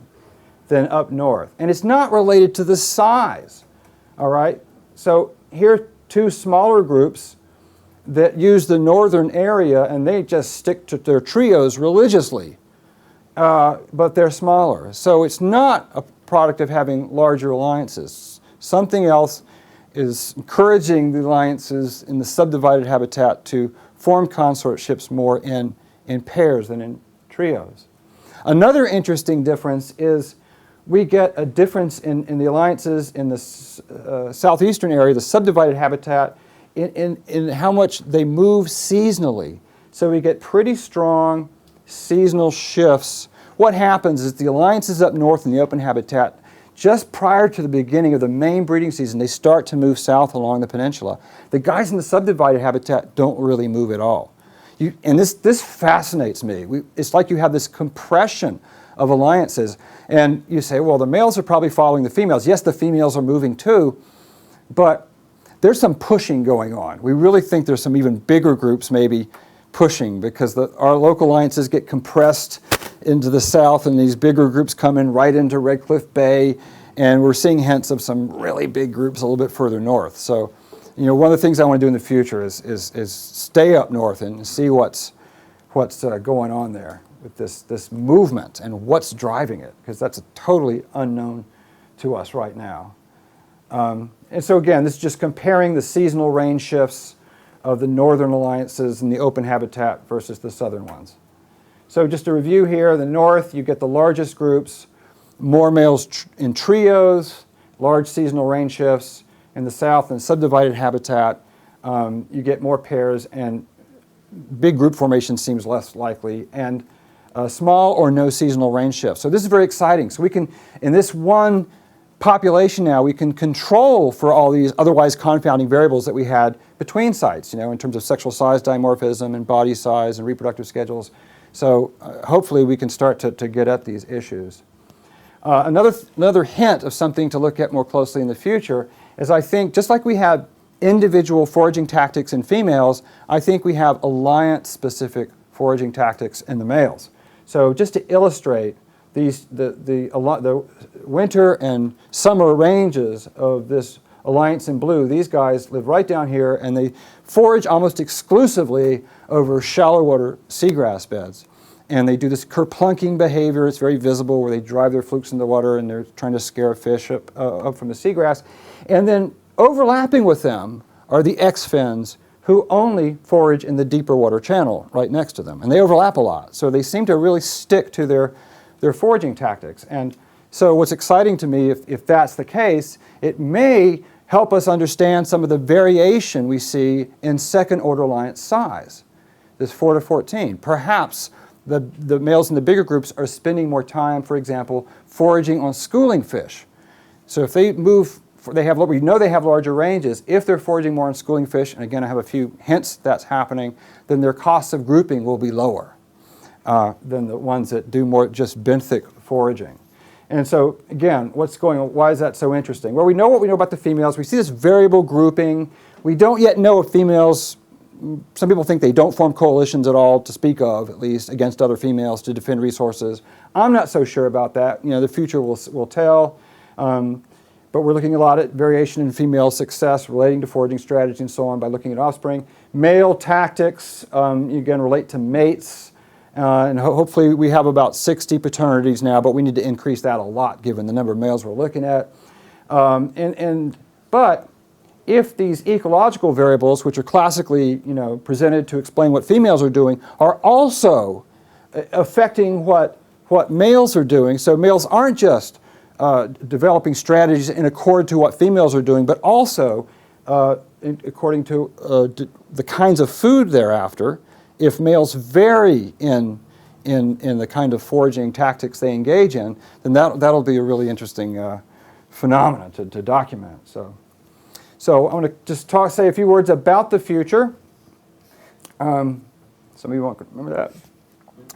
than up north. And it's not related to the size, all right? So here are two smaller groups that use the northern area, and they just stick to their trios religiously, but they're smaller. So it's not a product of having larger alliances. Something else is encouraging the alliances in the subdivided habitat to form consortships more in pairs than in trios. Another interesting difference is we get a difference in the alliances in the southeastern area, the subdivided habitat, in how much they move seasonally. So we get pretty strong seasonal shifts. What happens is the alliances up north in the open habitat, just prior to the beginning of the main breeding season, they start to move south along the peninsula. The guys in the subdivided habitat don't really move at all. And this fascinates me. It's like you have this compression of alliances. And you say, well, the males are probably following the females. Yes, the females are moving too, but there's some pushing going on. We really think there's some even bigger groups maybe pushing because our local alliances get compressed into the south and these bigger groups come in right into Red Cliff Bay, and we're seeing hints of some really big groups a little bit further north. So, you know, one of the things I want to do in the future is stay up north and see what's going on there with this movement and what's driving it, because that's totally unknown to us right now. And so again, this is just comparing the seasonal range shifts of the northern alliances in the open habitat versus the southern ones. So just a review here, in the north you get the largest groups, more males in trios, large seasonal range shifts. In the south, in subdivided habitat, you get more pairs and big group formation seems less likely, and small or no seasonal range shifts. So this is very exciting. So we can, in this one population now, we can control for all these otherwise confounding variables that we had between sites, you know, in terms of sexual size dimorphism and body size and reproductive schedules. So hopefully we can start to get at these issues. Another hint of something to look at more closely in the future is, I think, just like we had individual foraging tactics in females, I think we have alliance-specific foraging tactics in the males. So just to illustrate, the winter and summer ranges of this alliance in blue, these guys live right down here, and they forage almost exclusively over shallow water seagrass beds. And they do this kerplunking behavior. It's very visible, where they drive their flukes in the water and they're trying to scare a fish up from the seagrass. And then overlapping with them are the X-fins, who only forage in the deeper water channel right next to them. And they overlap a lot. So they seem to really stick to their foraging tactics. And so what's exciting to me, if that's the case, it may help us understand some of the variation we see in second-order alliance size, this 4 to 14. Perhaps the males in the bigger groups are spending more time, for example, foraging on schooling fish. So if they move, we know they have larger ranges. If they're foraging more on schooling fish, and again I have a few hints that's happening, then their costs of grouping will be lower than the ones that do more just benthic foraging. And so again, why is that so interesting? Well, we know what we know about the females. We see this variable grouping. We don't yet know if females, some people think they don't form coalitions at all, to speak of, at least, against other females to defend resources. I'm not so sure about that. You know, the future will tell. But we're looking a lot at variation in female success relating to foraging strategy and so on by looking at offspring. Male tactics, again, relate to mates. And hopefully we have about 60 paternities now, but we need to increase that a lot given the number of males we're looking at. But if these ecological variables, which are classically presented to explain what females are doing, are also affecting what males are doing, so males aren't just developing strategies in accord to what females are doing, but also according to the kinds of food they're after. If males vary in the kind of foraging tactics they engage in, then that'll be a really interesting phenomenon to document. So I want to just say a few words about the future. Some of you won't remember that.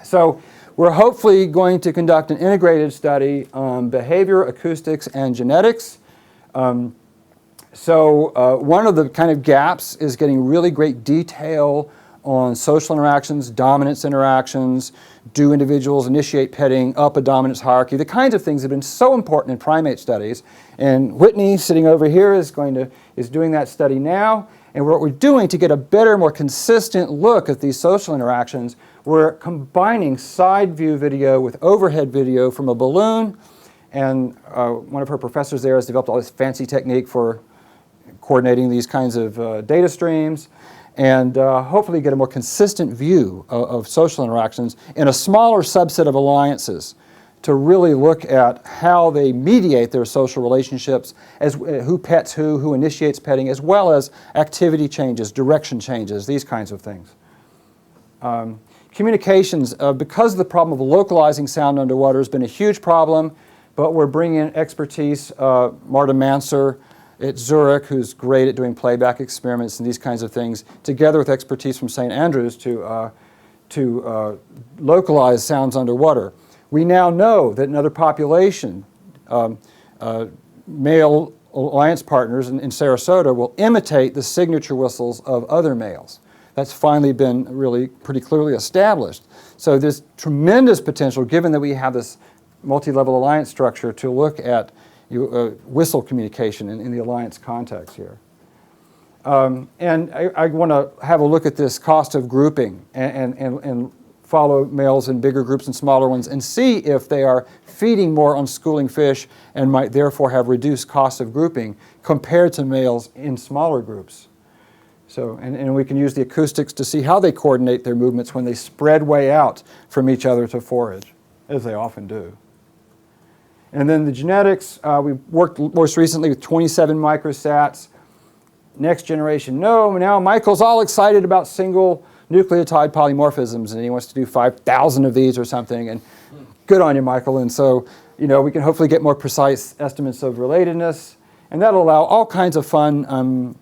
So we're hopefully going to conduct an integrated study on behavior, acoustics, and genetics. One of the kind of gaps is getting really great detail on social interactions, dominance interactions, do individuals initiate petting up a dominance hierarchy, the kinds of things that have been so important in primate studies. And Whitney, sitting over here, is doing that study now. And what we're doing to get a better, more consistent look at these social interactions, we're combining side view video with overhead video from a balloon. And one of her professors there has developed all this fancy technique for coordinating these kinds of data streams, and hopefully get a more consistent view of social interactions in a smaller subset of alliances to really look at how they mediate their social relationships, as who pets who initiates petting, as well as activity changes, direction changes, these kinds of things. Communications, because the problem of localizing sound underwater has been a huge problem, but we're bringing in expertise, Marta Manser at Zurich, who's great at doing playback experiments and these kinds of things, together with expertise from St. Andrews to localize sounds underwater. We now know that in other population, male alliance partners in Sarasota will imitate the signature whistles of other males. That's finally been really pretty clearly established. So there's tremendous potential, given that we have this multi-level alliance structure, to look at whistle communication in the alliance context here. And I want to have a look at this cost of grouping and follow males in bigger groups and smaller ones and see if they are feeding more on schooling fish and might therefore have reduced cost of grouping compared to males in smaller groups. So, and we can use the acoustics to see how they coordinate their movements when they spread way out from each other to forage, as they often do. And then the genetics, we worked most recently with 27 microsats. Next generation, no. Now Michael's all excited about single nucleotide polymorphisms, and he wants to do 5,000 of these or something. And good on you, Michael. And so, we can hopefully get more precise estimates of relatedness, and that'll allow all kinds of fun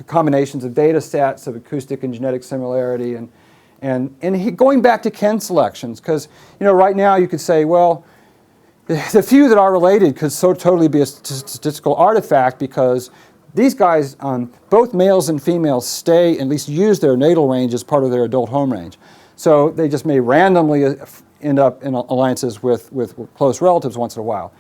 combinations of data sets of acoustic and genetic similarity, and going back to kin selections, because right now you could say, well, the few that are related could so totally be a statistical artifact because these guys, both males and females stay, at least use their natal range as part of their adult home range. So they just may randomly end up in alliances with close relatives once in a while.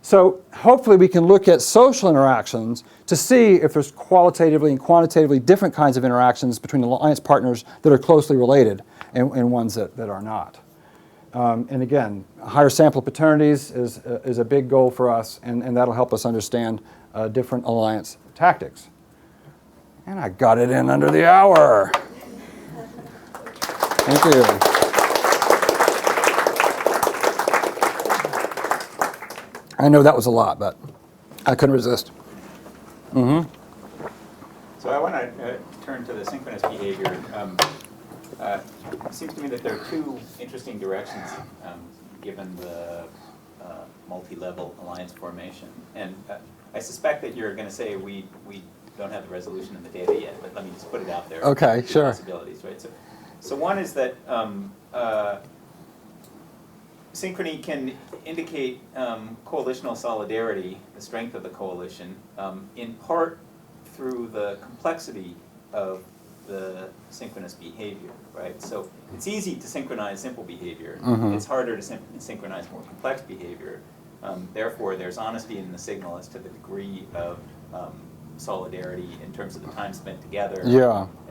So hopefully we can look at social interactions to see if there's qualitatively and quantitatively different kinds of interactions between alliance partners that are closely related and ones that are not. And again, higher sample paternities is a big goal for us, and that'll help us understand different alliance tactics. And I got it in under the hour. Thank you. I know that was a lot, but I couldn't resist. So I want to turn to the synchronous behavior. It seems to me that there are two interesting directions given the multi-level alliance formation. And I suspect that you're going to say we don't have the resolution in the data yet, but let me just put it out there. Okay, sure. Possibilities, right? So one is that synchrony can indicate coalitional solidarity, the strength of the coalition, in part through the complexity of the synchronous behavior, right? So it's easy to synchronize simple behavior. It's harder to synchronize more complex behavior. Therefore, there's honesty in the signal as to the degree of solidarity in terms of the time spent together,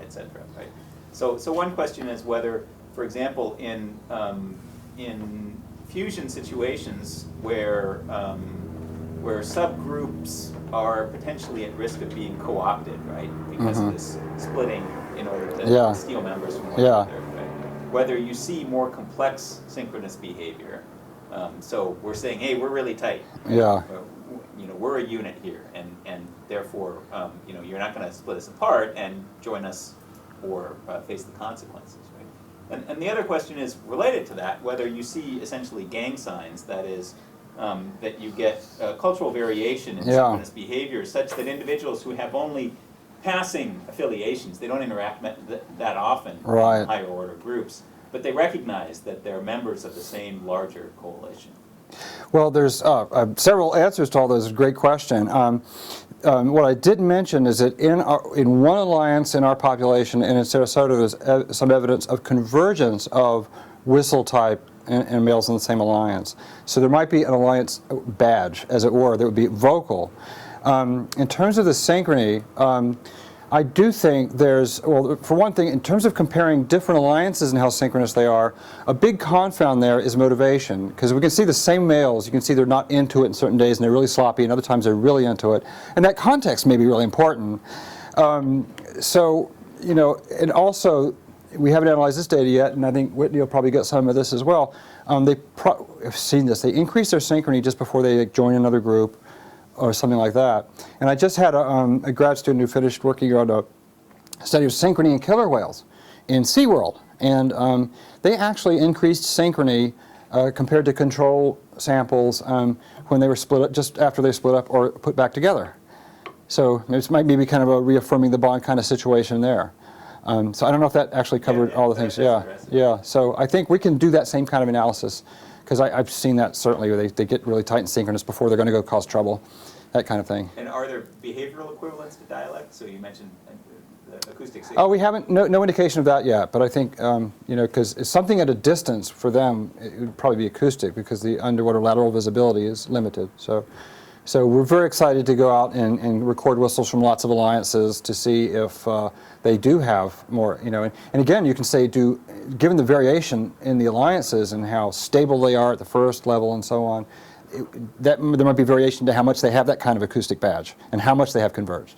et cetera, right? So one question is whether, for example, in fusion situations where subgroups are potentially at risk of being co-opted, right, because of this splitting in order to steal members from one another, right? Whether you see more complex synchronous behavior. So we're saying, hey, we're really tight. We're a unit here, and therefore, you're not going to split us apart and join us or face the consequences, right? And the other question is related to that, whether you see essentially gang signs, that is, that you get cultural variation in synchronous behavior such that individuals who have only passing affiliations, they don't interact that often in higher order groups, but they recognize that they're members of the same larger coalition. Well, there's several answers to all those. Great question. What I did mention is that in one alliance in our population, and in Sarasota, there's some evidence of convergence of whistle type and males in the same alliance. So there might be an alliance badge, as it were, that would be vocal. In terms of the synchrony, I do think there's, well, for one thing, in terms of comparing different alliances and how synchronous they are, a big confound there is motivation, because we can see the same males, you can see they're not into it in certain days and they're really sloppy, and other times they're really into it. And that context may be really important. And also, we haven't analyzed this data yet, and I think Whitney will probably get some of this as well. I've seen this. They increase their synchrony just before they join another group, or something like that. And I just had a grad student who finished working on a study of synchrony in killer whales in SeaWorld. And they actually increased synchrony compared to control samples when they were split up, just after they split up or put back together. So this might be kind of a reaffirming the bond kind of situation there. So I don't know if that actually covered all the things. Yeah. So I think we can do that same kind of analysis, because I've seen that certainly, where they get really tight and synchronous before they're going to go cause trouble, that kind of thing. And are there behavioral equivalents to dialect? So you mentioned the acoustic signal. Oh, we haven't, no indication of that yet, but I think, because it's something at a distance for them, it would probably be acoustic, because the underwater lateral visibility is limited. So we're very excited to go out and record whistles from lots of alliances to see if they do have more, and again, you can say, given the variation in the alliances and how stable they are at the first level and so on, there might be variation to how much they have that kind of acoustic badge and how much they have converged.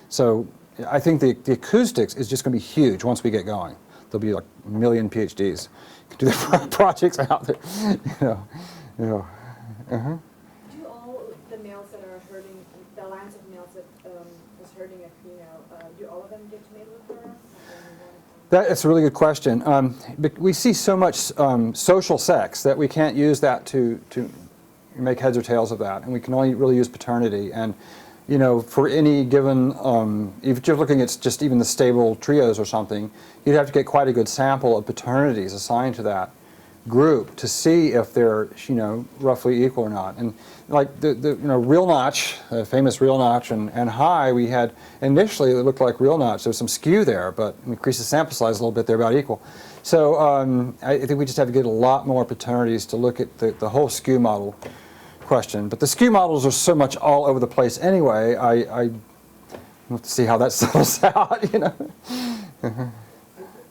So I think the acoustics is just going to be huge once we get going. There'll be like a million PhDs do their projects out there, Do all the males that are herding, the alliance of males that is herding a female, do all of them get to mate with her? That's a really good question. But we see so much social sex that we can't use that to make heads or tails of that, and we can only really use paternity. And for any given, if you're looking at just even the stable trios or something, you'd have to get quite a good sample of paternities assigned to that group to see if they're, you know, roughly equal or not. And like the you know, real notch, famous real notch and high, we had initially it looked like real notch. There was some skew there, but we increased the sample size a little bit. They're about equal. So I think we just have to get a lot more fraternities to look at the whole skew model question. But the skew models are so much all over the place anyway. I have to see how that settles out, you know.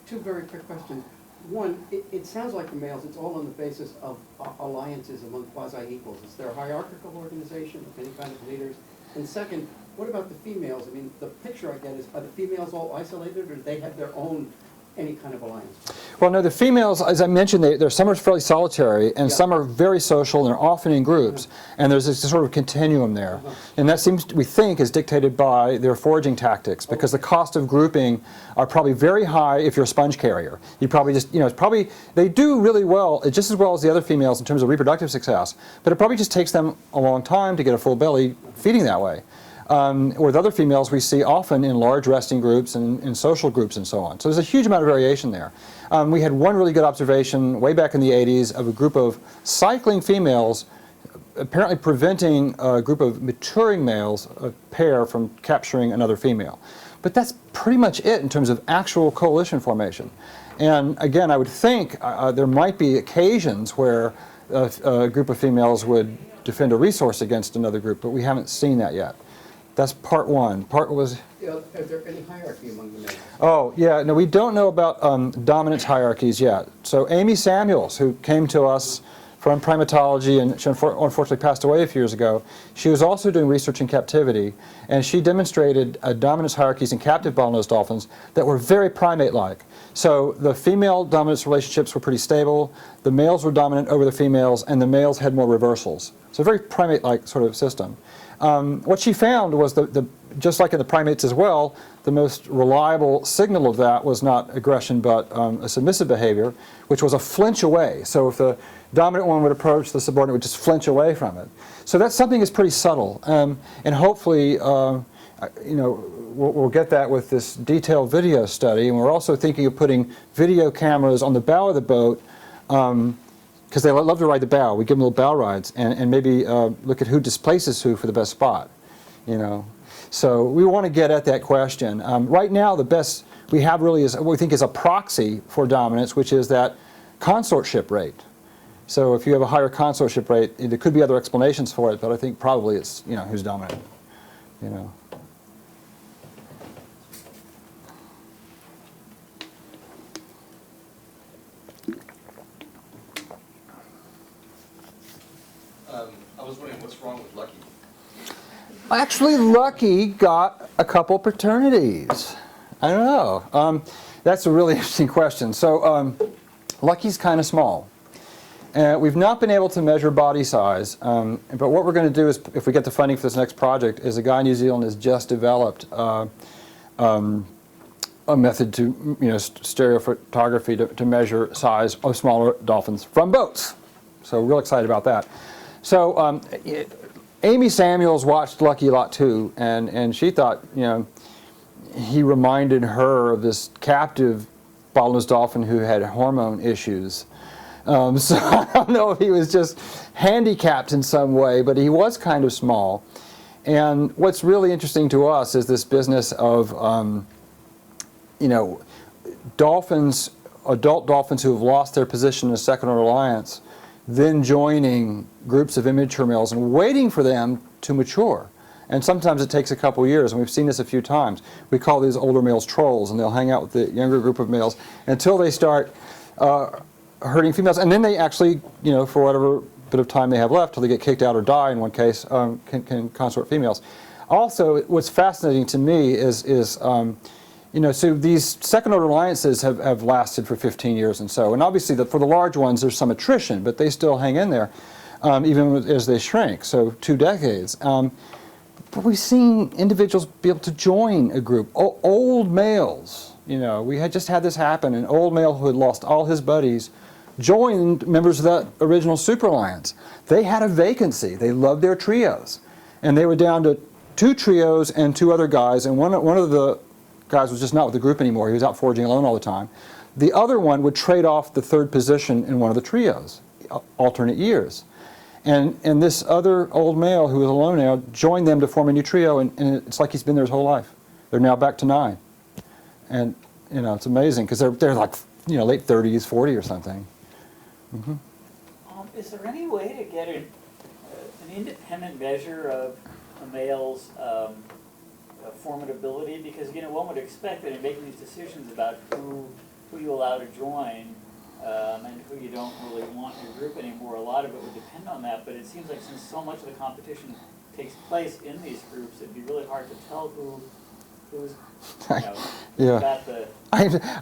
Two very quick questions. One, it sounds like the males, it's all on the basis of alliances among quasi-equals. Is there a hierarchical organization of any kind of leaders? And second, what about the females? I mean, the picture I get is, are the females all isolated, or do they have their own, any kind of alliance? Well, no, the females, as I mentioned, some are fairly solitary, and some are very social, and they're often in groups, and there's this sort of continuum there. And that seems, we think, is dictated by their foraging tactics, because the cost of grouping are probably very high if you're a sponge carrier. You probably just, you know, it's probably, they do really well, just as well as the other females in terms of reproductive success, but it probably just takes them a long time to get a full belly feeding that way. With other females, we see often in large resting groups and in social groups and so on. So there's a huge amount of variation there. We had one really good observation way back in the 80s of a group of cycling females apparently preventing a group of maturing males, a pair, from capturing another female. But that's pretty much it in terms of actual coalition formation. And again, I would think there might be occasions where a group of females would defend a resource against another group, but we haven't seen that yet. That's part one. Part was... Is there any hierarchy among the males? Oh, yeah. No, we don't know about dominance hierarchies yet. So Amy Samuels, who came to us from primatology, and she unfortunately passed away a few years ago, she was also doing research in captivity, and she demonstrated dominance hierarchies in captive bottlenose dolphins that were very primate-like. So the female dominance relationships were pretty stable, the males were dominant over the females, and the males had more reversals. So a very primate-like sort of system. What she found was, just like in the primates as well, the most reliable signal of that was not aggression but a submissive behavior, which was a flinch away. So if the dominant one would approach, the subordinate would just flinch away from it. So that's something that's pretty subtle, and hopefully you know, we'll get that with this detailed video study, and we're also thinking of putting video cameras on the bow of the boat, because they love to ride the bow. We give them little bow rides, and maybe look at who displaces who for the best spot, you know. So we want to get at that question. Right now, the best we have really is what we think is a proxy for dominance, which is that consortship rate. So if you have a higher consortship rate, there could be other explanations for it, but I think probably it's, you know, who's dominant, you know. I was wondering what's wrong with Lucky? Actually, Lucky got a couple fraternities. I don't know. That's a really interesting question. So Lucky's kind of small. We've not been able to measure body size, but what we're going to do is, if we get the funding for this next project, is a guy in New Zealand has just developed a method to, you know, stereophotography to measure size of smaller dolphins from boats. So we're real excited about that. So Amy Samuels watched Lucky a lot too, and she thought, you know, he reminded her of this captive bottlenose dolphin who had hormone issues. So I don't know if he was just handicapped in some way, but he was kind of small. And what's really interesting to us is this business of, you know, dolphins, adult dolphins who have lost their position in a second-order alliance, then joining groups of immature males and waiting for them to mature. And sometimes it takes a couple years, and we've seen this a few times. We call these older males trolls, and they'll hang out with the younger group of males until they start herding females, and then they actually, you know, for whatever bit of time they have left, till they get kicked out or die in one case, can consort females. Also, what's fascinating to me is you know, so these second-order alliances have lasted for 15 years and so, and obviously for the large ones there's some attrition, but they still hang in there, even as they shrink, so 2 decades. But we've seen individuals be able to join a group, old males, you know, we had just had this happen, an old male who had lost all his buddies joined members of that original super alliance. They had a vacancy, they loved their trios, and they were down to 2 trios and 2 other guys, and one of the guys was just not with the group anymore. He was out foraging alone all the time. the other one would trade off the third position in one of the trios, alternate years. And this other old male who is alone now joined them to form a new trio, and it's like he's been there his whole life. They're now back to 9. And, it's amazing because they're like, late 30s, 40 or something. Mm-hmm. Is there any way to get an independent measure of a male's formidability? Because one would expect that in making these decisions about who you allow to join and who you don't really want in your group anymore, a lot of it would depend on that. But it seems like since so much of the competition takes place in these groups, it'd be really hard to tell who's got the.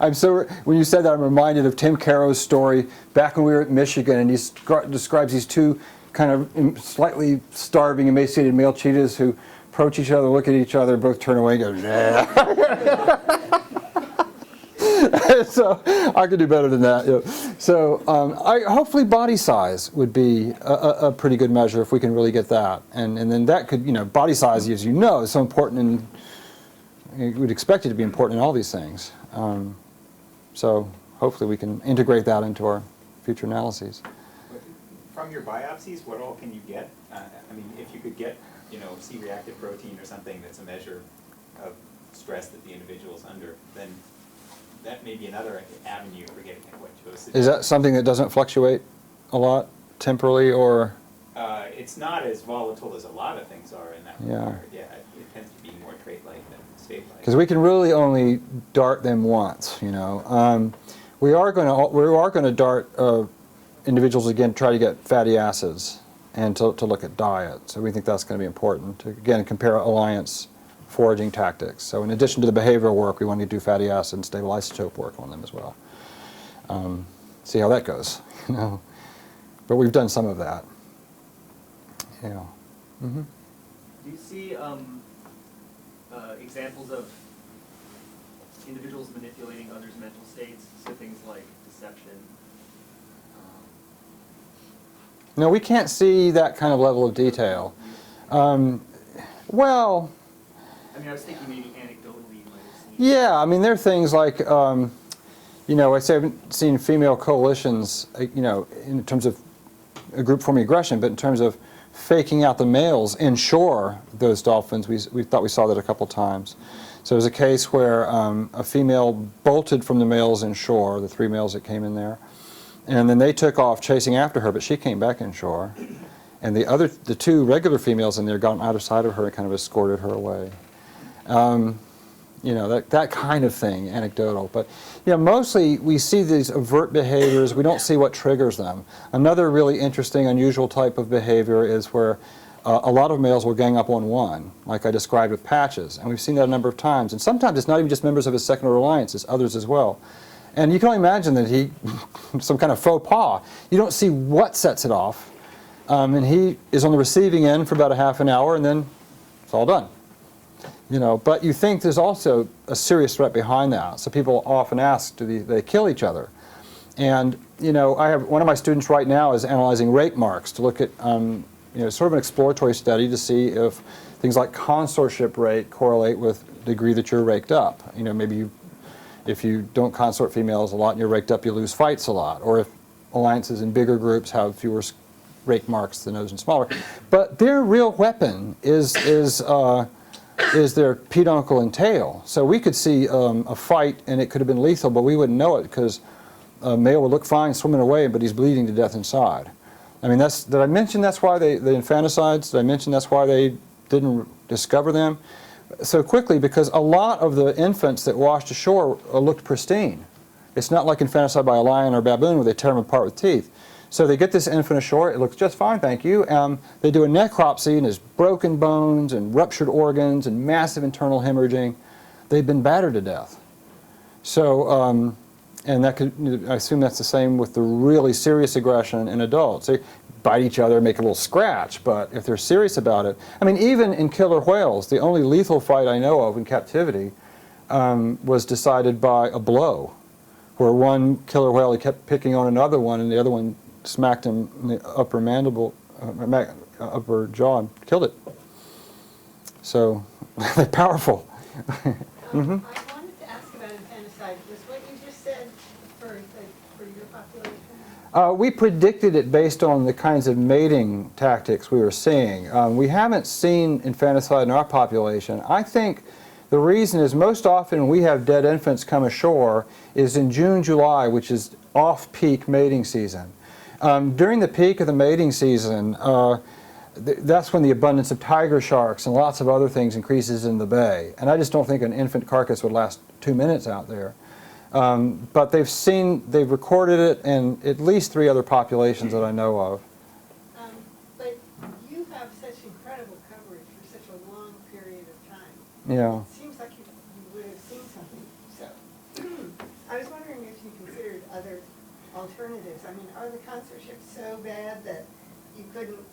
I'm so, when you said that, I'm reminded of Tim Caro's story back when we were at Michigan, and he describes these two kind of slightly starving, emaciated male cheetahs who approach each other, look at each other, both turn away and go, nah. So I could do better than that. So hopefully body size would be a pretty good measure if we can really get that. And then that could, body size, as you know, is so important, and you would expect it to be important in all these things. So hopefully we can integrate that into our future analyses. From your biopsies, what all can you get? If you could get, C-reactive protein or something that's a measure of stress that the individual's under, then that may be another avenue for getting at what Joe suggested. Is that something that doesn't fluctuate a lot temporally, or? It's not as volatile as a lot of things are in that regard. Yeah, it tends to be more trait-like than state-like. Because we can really only dart them once, We are going to dart individuals again, try to get fatty acids, and to look at diet. So we think that's going to be important to again compare alliance foraging tactics. So in addition to the behavioral work, we want to do fatty acid and stable isotope work on them as well. See how that goes, But we've done some of that. Yeah. Mm-hmm. Do you see examples of individuals manipulating others' mental states, so things like deception? No, we can't see that kind of level of detail. Well, I was thinking maybe anecdotally you might have seen. Yeah, there are things like, I say I haven't seen female coalitions, in terms of a group forming aggression, but in terms of faking out the males inshore those dolphins, we thought we saw that a couple times. So there's a case where a female bolted from the males inshore, the 3 males that came in there, and then they took off chasing after her, but she came back inshore. And the 2 regular females in there got on either side of her and kind of escorted her away. That kind of thing, anecdotal. But mostly we see these overt behaviors. We don't see what triggers them. Another really interesting, unusual type of behavior is where a lot of males will gang up on one, like I described with Patches. And we've seen that a number of times. And sometimes it's not even just members of his second order alliance, it's others as well. And you can only imagine that he, some kind of faux pas, you don't see what sets it off. And he is on the receiving end for about a half an hour, and then it's all done. But you think there's also a serious threat behind that. So people often ask, do they kill each other? And I have one of my students right now is analyzing rake marks to look at sort of an exploratory study to see if things like consortship rate correlate with the degree that you're raked up. Maybe if you don't consort females a lot and you're raked up, you lose fights a lot. Or if alliances in bigger groups have fewer rake marks than those in smaller. But their real weapon is their peduncle and tail. So we could see a fight and it could have been lethal, but we wouldn't know it because a male would look fine swimming away, but he's bleeding to death inside. Did I mention that's why the infanticides? Did I mention that's why they didn't discover them so quickly? Because a lot of the infants that washed ashore looked pristine. It's not like infanticide by a lion or baboon where they tear them apart with teeth. So they get this infant ashore, it looks just fine, thank you. They do a necropsy and there's broken bones and ruptured organs and massive internal hemorrhaging. They've been battered to death. So, and I assume that's the same with the really serious aggression in adults. They bite each other, make a little scratch, but if they're serious about it, even in killer whales, the only lethal fight I know of in captivity was decided by a blow, where one killer whale, he kept picking on another one and the other one smacked him in the upper mandible, upper jaw, and killed it. So they're powerful. I wanted to ask about infanticide, because what you just said We predicted it based on the kinds of mating tactics we were seeing. We haven't seen infanticide in our population. I think the reason is most often we have dead infants come ashore is in June, July, which is off-peak mating season. During the peak of the mating season, that's when the abundance of tiger sharks and lots of other things increases in the bay. And I just don't think an infant carcass would last 2 minutes out there. But they've recorded it in at least 3 other populations that I know of. But you have such incredible coverage for such a long period of time. Yeah. It seems like you would have seen something. So I was wondering if you considered other alternatives. I mean, are the consortships so bad that you couldn't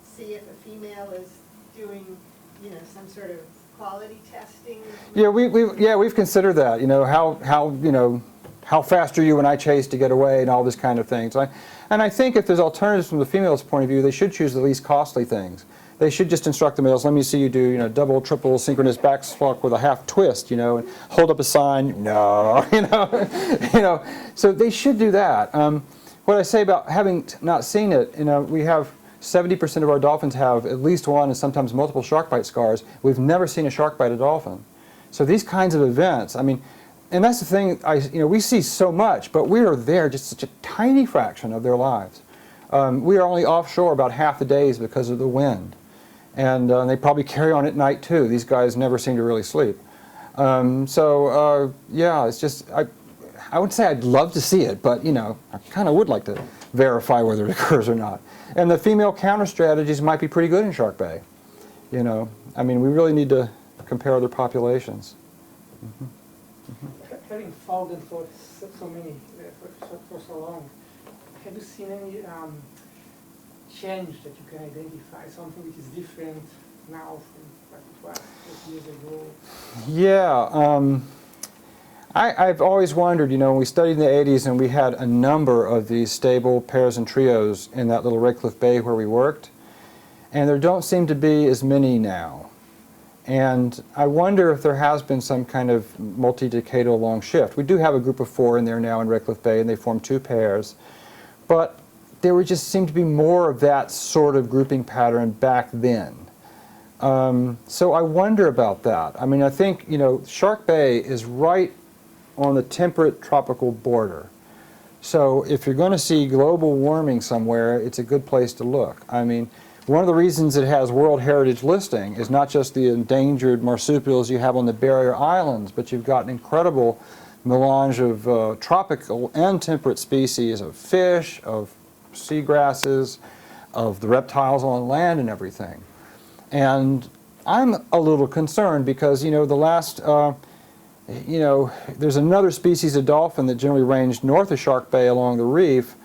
see if a female is doing, you know, some sort of quality testing? Yeah, we've considered that. You know, how fast are you when I chase to get away and all this kind of things. And I think if there's alternatives from the female's point of view, they should choose the least costly things. They should just instruct the males, let me see you do, you know, double, triple, synchronous backstroke with a half twist, you know, and hold up a sign, no, you know, so they should do that. What I say about having not seen it, you know, we have 70% of our dolphins have at least one and sometimes multiple shark bite scars. We've never seen a shark bite a dolphin. So these kinds of events, I mean, and that's the thing, you know, we see so much, but we are there just such a tiny fraction of their lives. We are only offshore about half the days because of the wind. And they probably carry on at night too. These guys never seem to really sleep. Yeah, it's just, I would say I'd love to see it, but you know, I kind of would like to verify whether it occurs or not. And the female counter strategies might be pretty good in Shark Bay. You know, I mean, we really need to compare other populations. Having followed them for so many, for so long, have you seen any change that you can identify, something which is different now from what it was 8 years ago? Yeah, I've always wondered, you know, when we studied in the 80s and we had a number of these stable pairs and trios in that little Redcliffe Bay where we worked, and there don't seem to be as many now. And I wonder if there has been some kind of multi-decadal long shift. We do have a group of 4 in there now in Redcliffe Bay, and they form 2 pairs. But there would just seem to be more of that sort of grouping pattern back then. So I wonder about that. I mean, I think, you know, Shark Bay is right on the temperate tropical border. So if you're going to see global warming somewhere, it's a good place to look. I mean, one of the reasons it has World Heritage listing is not just the endangered marsupials you have on the barrier islands, but you've got an incredible melange of tropical and temperate species of fish, of seagrasses, of the reptiles on land and everything. And I'm a little concerned because, you know, the last, you know, there's another species of dolphin that generally ranged north of Shark Bay along the reef,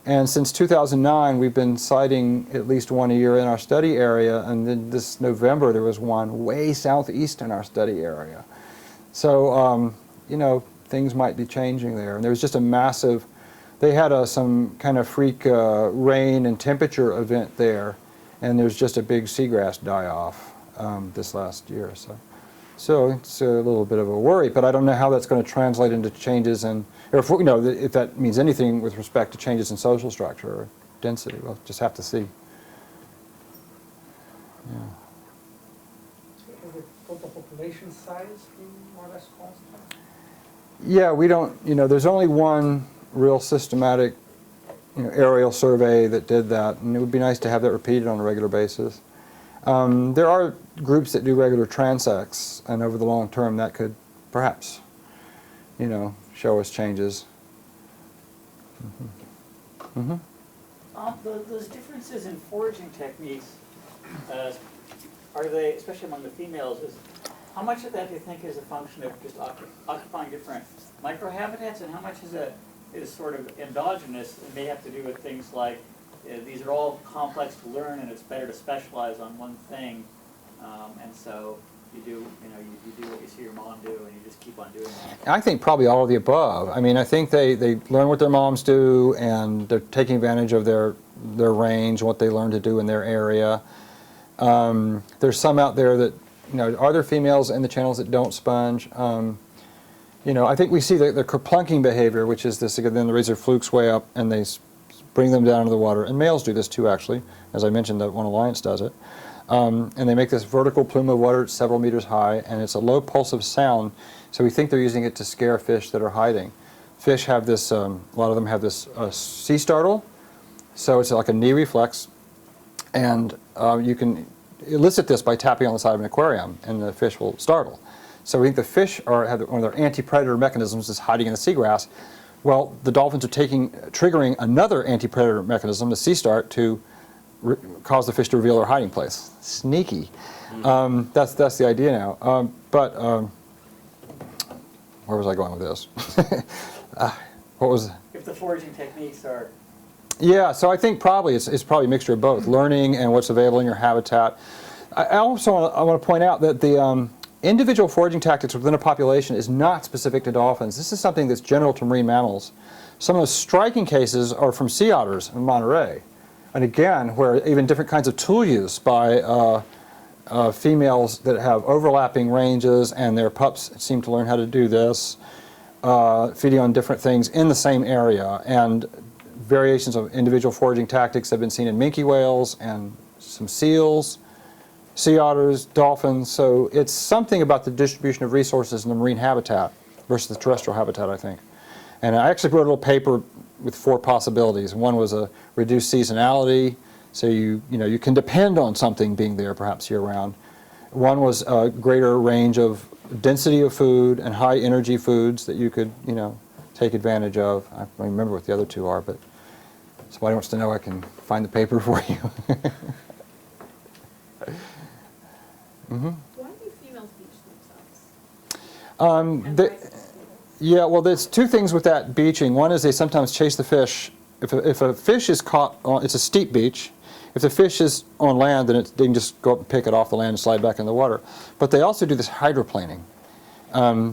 and since 2009 we've been sighting at least one a year in our study area, and then this November there was one way southeast in our study area. So, you know, things might be changing there. And there was just a massive, they had some kind of freak rain and temperature event there, and there's just a big seagrass die-off this last year. So it's a little bit of a worry, but I don't know how that's going to translate into changes in, or if, you know, if that means anything with respect to changes in social structure or density. We'll just have to see. Yeah. Has the total population size been more or less constant? Yeah, we don't, you know, there's only one real systematic, you know, aerial survey that did that, and it would be nice to have that repeated on a regular basis. There are groups that do regular transects, and over the long term that could perhaps, you know, show us changes. Those differences in foraging techniques, are they, especially among the females, how much of that do you think is a function of just occupying different microhabitats, and how much is sort of endogenous and may have to do with things like these are all complex to learn, and it's better to specialize on one thing, and so you do what you see your mom do, and you just keep on doing that. I think probably all of the above. I mean, I think they learn what their moms do, and they're taking advantage of their range, what they learn to do in their area. There's some out there that, you know, are there females in the channels that don't sponge? You know, I think we see the kerplunking behavior, which is this, again, they raise their flukes way up and they bring them down into the water. And males do this too, actually. As I mentioned, that one alliance does it. And they make this vertical plume of water several meters high, and it's a low pulsive sound, so we think they're using it to scare fish that are hiding. Fish have this, a lot of them have this sea startle, so it's like a knee reflex, and you can elicit this by tapping on the side of an aquarium, and the fish will startle. So we think the fish have one of their anti-predator mechanisms is hiding in the seagrass. Well, the dolphins are triggering another anti-predator mechanism, the sea start, to cause the fish to reveal their hiding place. Sneaky. That's the idea now. Where was I going with this? What was? If the foraging techniques are. Yeah, so I think probably it's probably a mixture of both, learning and what's available in your habitat. I also want to point out that the individual foraging tactics within a population is not specific to dolphins. This is something that's general to marine mammals. Some of the striking cases are from sea otters in Monterey. And again, where even different kinds of tool use by females that have overlapping ranges, and their pups seem to learn how to do this, feeding on different things in the same area. And variations of individual foraging tactics have been seen in minke whales and some seals, sea otters, dolphins. So it's something about the distribution of resources in the marine habitat versus the terrestrial habitat, I think. And I actually wrote a little paper with 4 possibilities. One was a reduced seasonality, so you can depend on something being there perhaps year-round. One was a greater range of density of food and high energy foods that you could take advantage of. I don't remember what the other 2 are, but if somebody wants to know, I can find the paper for you. Why do females beach themselves? Yeah, well, there's 2 things with that beaching. One is they sometimes chase the fish. If a fish is caught, it's a steep beach. If the fish is on land, then they can just go up and pick it off the land and slide back in the water. But they also do this hydroplaning.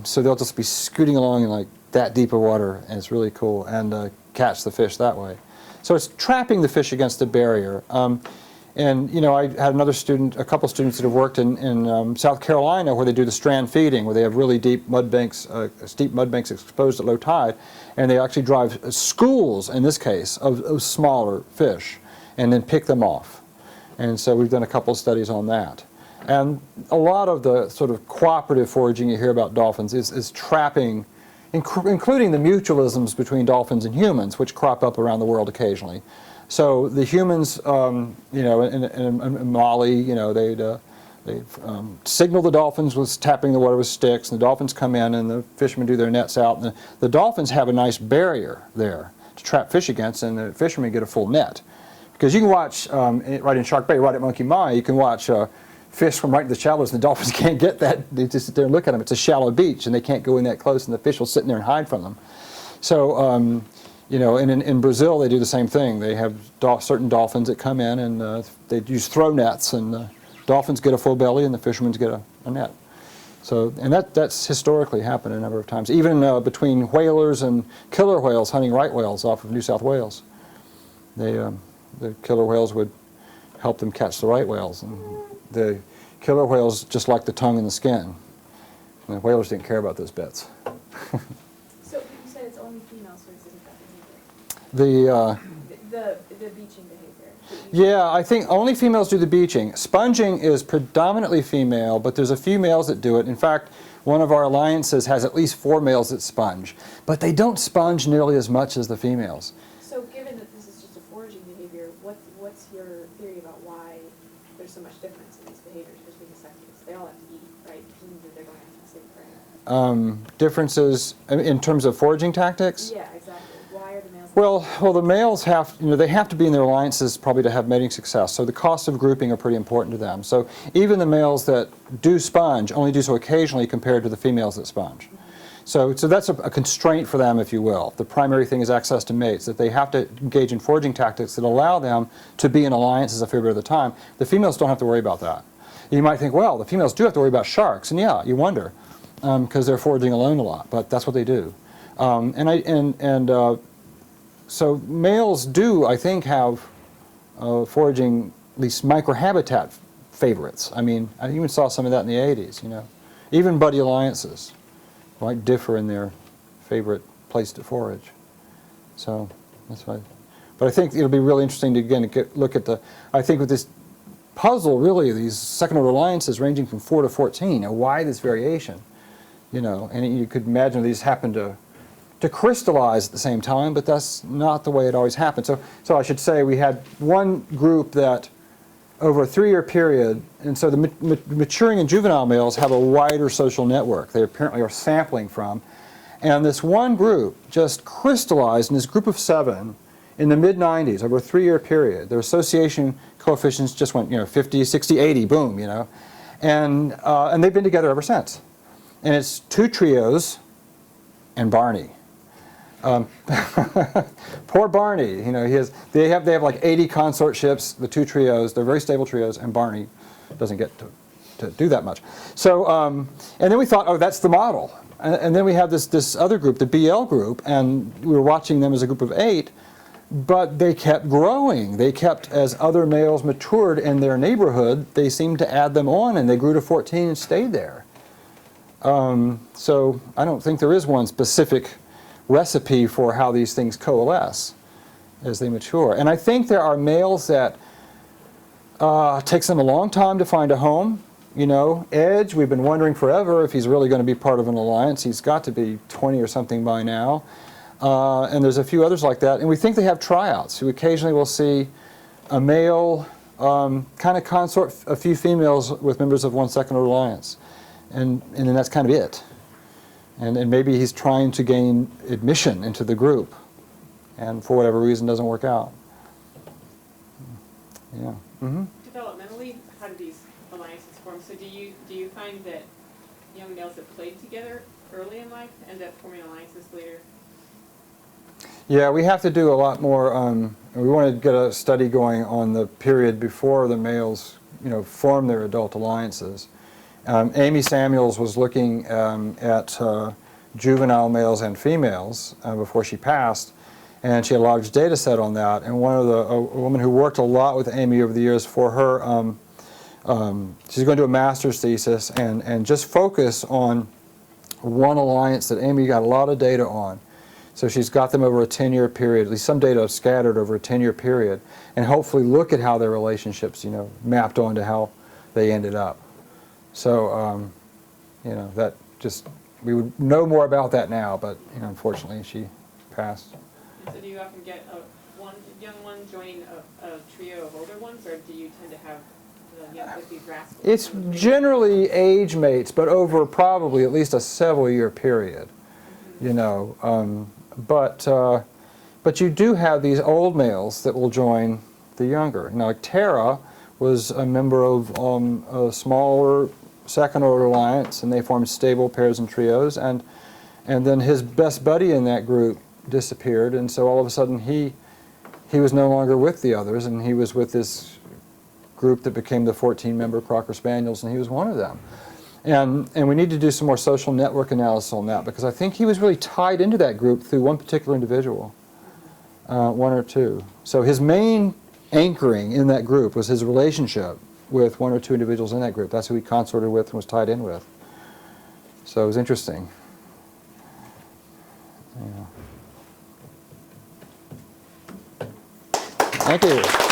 So they'll just be scooting along in like that deep of water, and it's really cool, and catch the fish that way. So it's trapping the fish against the barrier. And I had a couple students that have worked in South Carolina where they do the strand feeding, where they have really deep mud banks, steep mud banks exposed at low tide, and they actually drive schools, in this case, of smaller fish, and then pick them off. And so we've done a couple of studies on that. And a lot of the sort of cooperative foraging you hear about dolphins is trapping, including the mutualisms between dolphins and humans, which crop up around the world occasionally. So the humans, in Mali, they signal the dolphins with tapping the water with sticks, and the dolphins come in, and the fishermen do their nets out. And the dolphins have a nice barrier there to trap fish against, and the fishermen get a full net. Because you can watch, right in Shark Bay, right at Monkey Mine, you can watch fish swim right to the shallows, and the dolphins can't get that. They just sit there and look at them. It's a shallow beach, and they can't go in that close, and the fish will sit in there and hide from them. So, and in Brazil, they do the same thing. They have certain dolphins that come in, and they use throw nets, and dolphins get a full belly, and the fishermen get a net. So, and that's historically happened a number of times, even between whalers and killer whales hunting right whales off of New South Wales. The killer whales would help them catch the right whales, and the killer whales just like the tongue and the skin. And the whalers didn't care about those bits. So you said it's only females who exhibit that behavior? The beaching behavior. Yeah, I think only females do the beaching. Sponging is predominantly female, but there's a few males that do it. In fact, one of our alliances has at least 4 males that sponge, but they don't sponge nearly as much as the females. So given that this is just a foraging behavior, what's your theory about why there's so much difference in these behaviors between the sexes? They all have to eat, right? Presumably they're going after the same prey. Differences in terms of foraging tactics? Yeah, exactly. Why are the males? Well, the males have, they have to be in their alliances probably to have mating success. So the costs of grouping are pretty important to them. So even the males that do sponge only do so occasionally compared to the females that sponge. So that's a constraint for them, if you will. The primary thing is access to mates, that they have to engage in foraging tactics that allow them to be in alliances a fair bit of the time. The females don't have to worry about that. You might think, well, the females do have to worry about sharks, and yeah, you wonder, because they're foraging alone a lot, but that's what they do. So males do, I think, have foraging, at least microhabitat favorites. I mean, I even saw some of that in the 80s, Even buddy alliances might differ in their favorite place to forage. So that's why But I think it'll be really interesting to, again, look at I think with this puzzle, really, these second-order alliances ranging from 4 to 14, and why this variation? And you could imagine these happen to crystallize at the same time, but that's not the way it always happens. So I should say we had one group that over a 3-year period, and so the maturing and juvenile males have a wider social network they apparently are sampling from, and this one group just crystallized in this group of 7 in the mid-90s over a 3-year period. Their association coefficients just went 50, 60, 80, boom, and they've been together ever since. And it's 2 trios and Barney. Poor Barney, they have like 80 consortships, the 2 trios, they're very stable trios, and Barney doesn't get to do that much. So, and then we thought, oh, that's the model. And then we have this other group, the BL group, and we were watching them as a group of 8, but they kept growing. They kept, as other males matured in their neighborhood, they seemed to add them on, and they grew to 14 and stayed there. So I don't think there is one specific recipe for how these things coalesce as they mature. And I think there are males that takes them a long time to find a home. Edge, we've been wondering forever if he's really going to be part of an alliance. He's got to be 20 or something by now. And there's a few others like that. And we think they have tryouts. We occasionally will see a male kind of consort a few females with members of one second-order alliance. And then that's kind of it. And maybe he's trying to gain admission into the group, and for whatever reason doesn't work out. Yeah. Mm-hmm. Developmentally, how do these alliances form? So do you find that young males that played together early in life end up forming alliances later? Yeah, we have to do a lot more. We want to get a study going on the period before the males, form their adult alliances. Amy Samuels was looking at juvenile males and females before she passed, and she had a large data set on that. And a woman who worked a lot with Amy over the years for her, she's going to do a master's thesis and just focus on one alliance that Amy got a lot of data on. So she's got them over a 10-year period, at least some data scattered over a 10-year period, and hopefully look at how their relationships, mapped onto how they ended up. So, that just, we would know more about that now, but, unfortunately she passed. And so do you often get one young one joining a trio of older ones, or do you tend to have these rascals? It's generally age mates, but over probably at least a several-year period, But you do have these old males that will join the younger. Now, like Tara was a member of a smaller second-order alliance, and they formed stable pairs and trios, and then his best buddy in that group disappeared, and so all of a sudden he was no longer with the others, and he was with this group that became the 14-member Cocker Spaniels, and he was one of them. And we need to do some more social network analysis on that, because I think he was really tied into that group through one particular individual, one or two. So his main anchoring in that group was his relationship with one or two individuals in that group. That's who he consorted with and was tied in with. So it was interesting. Yeah. Thank you.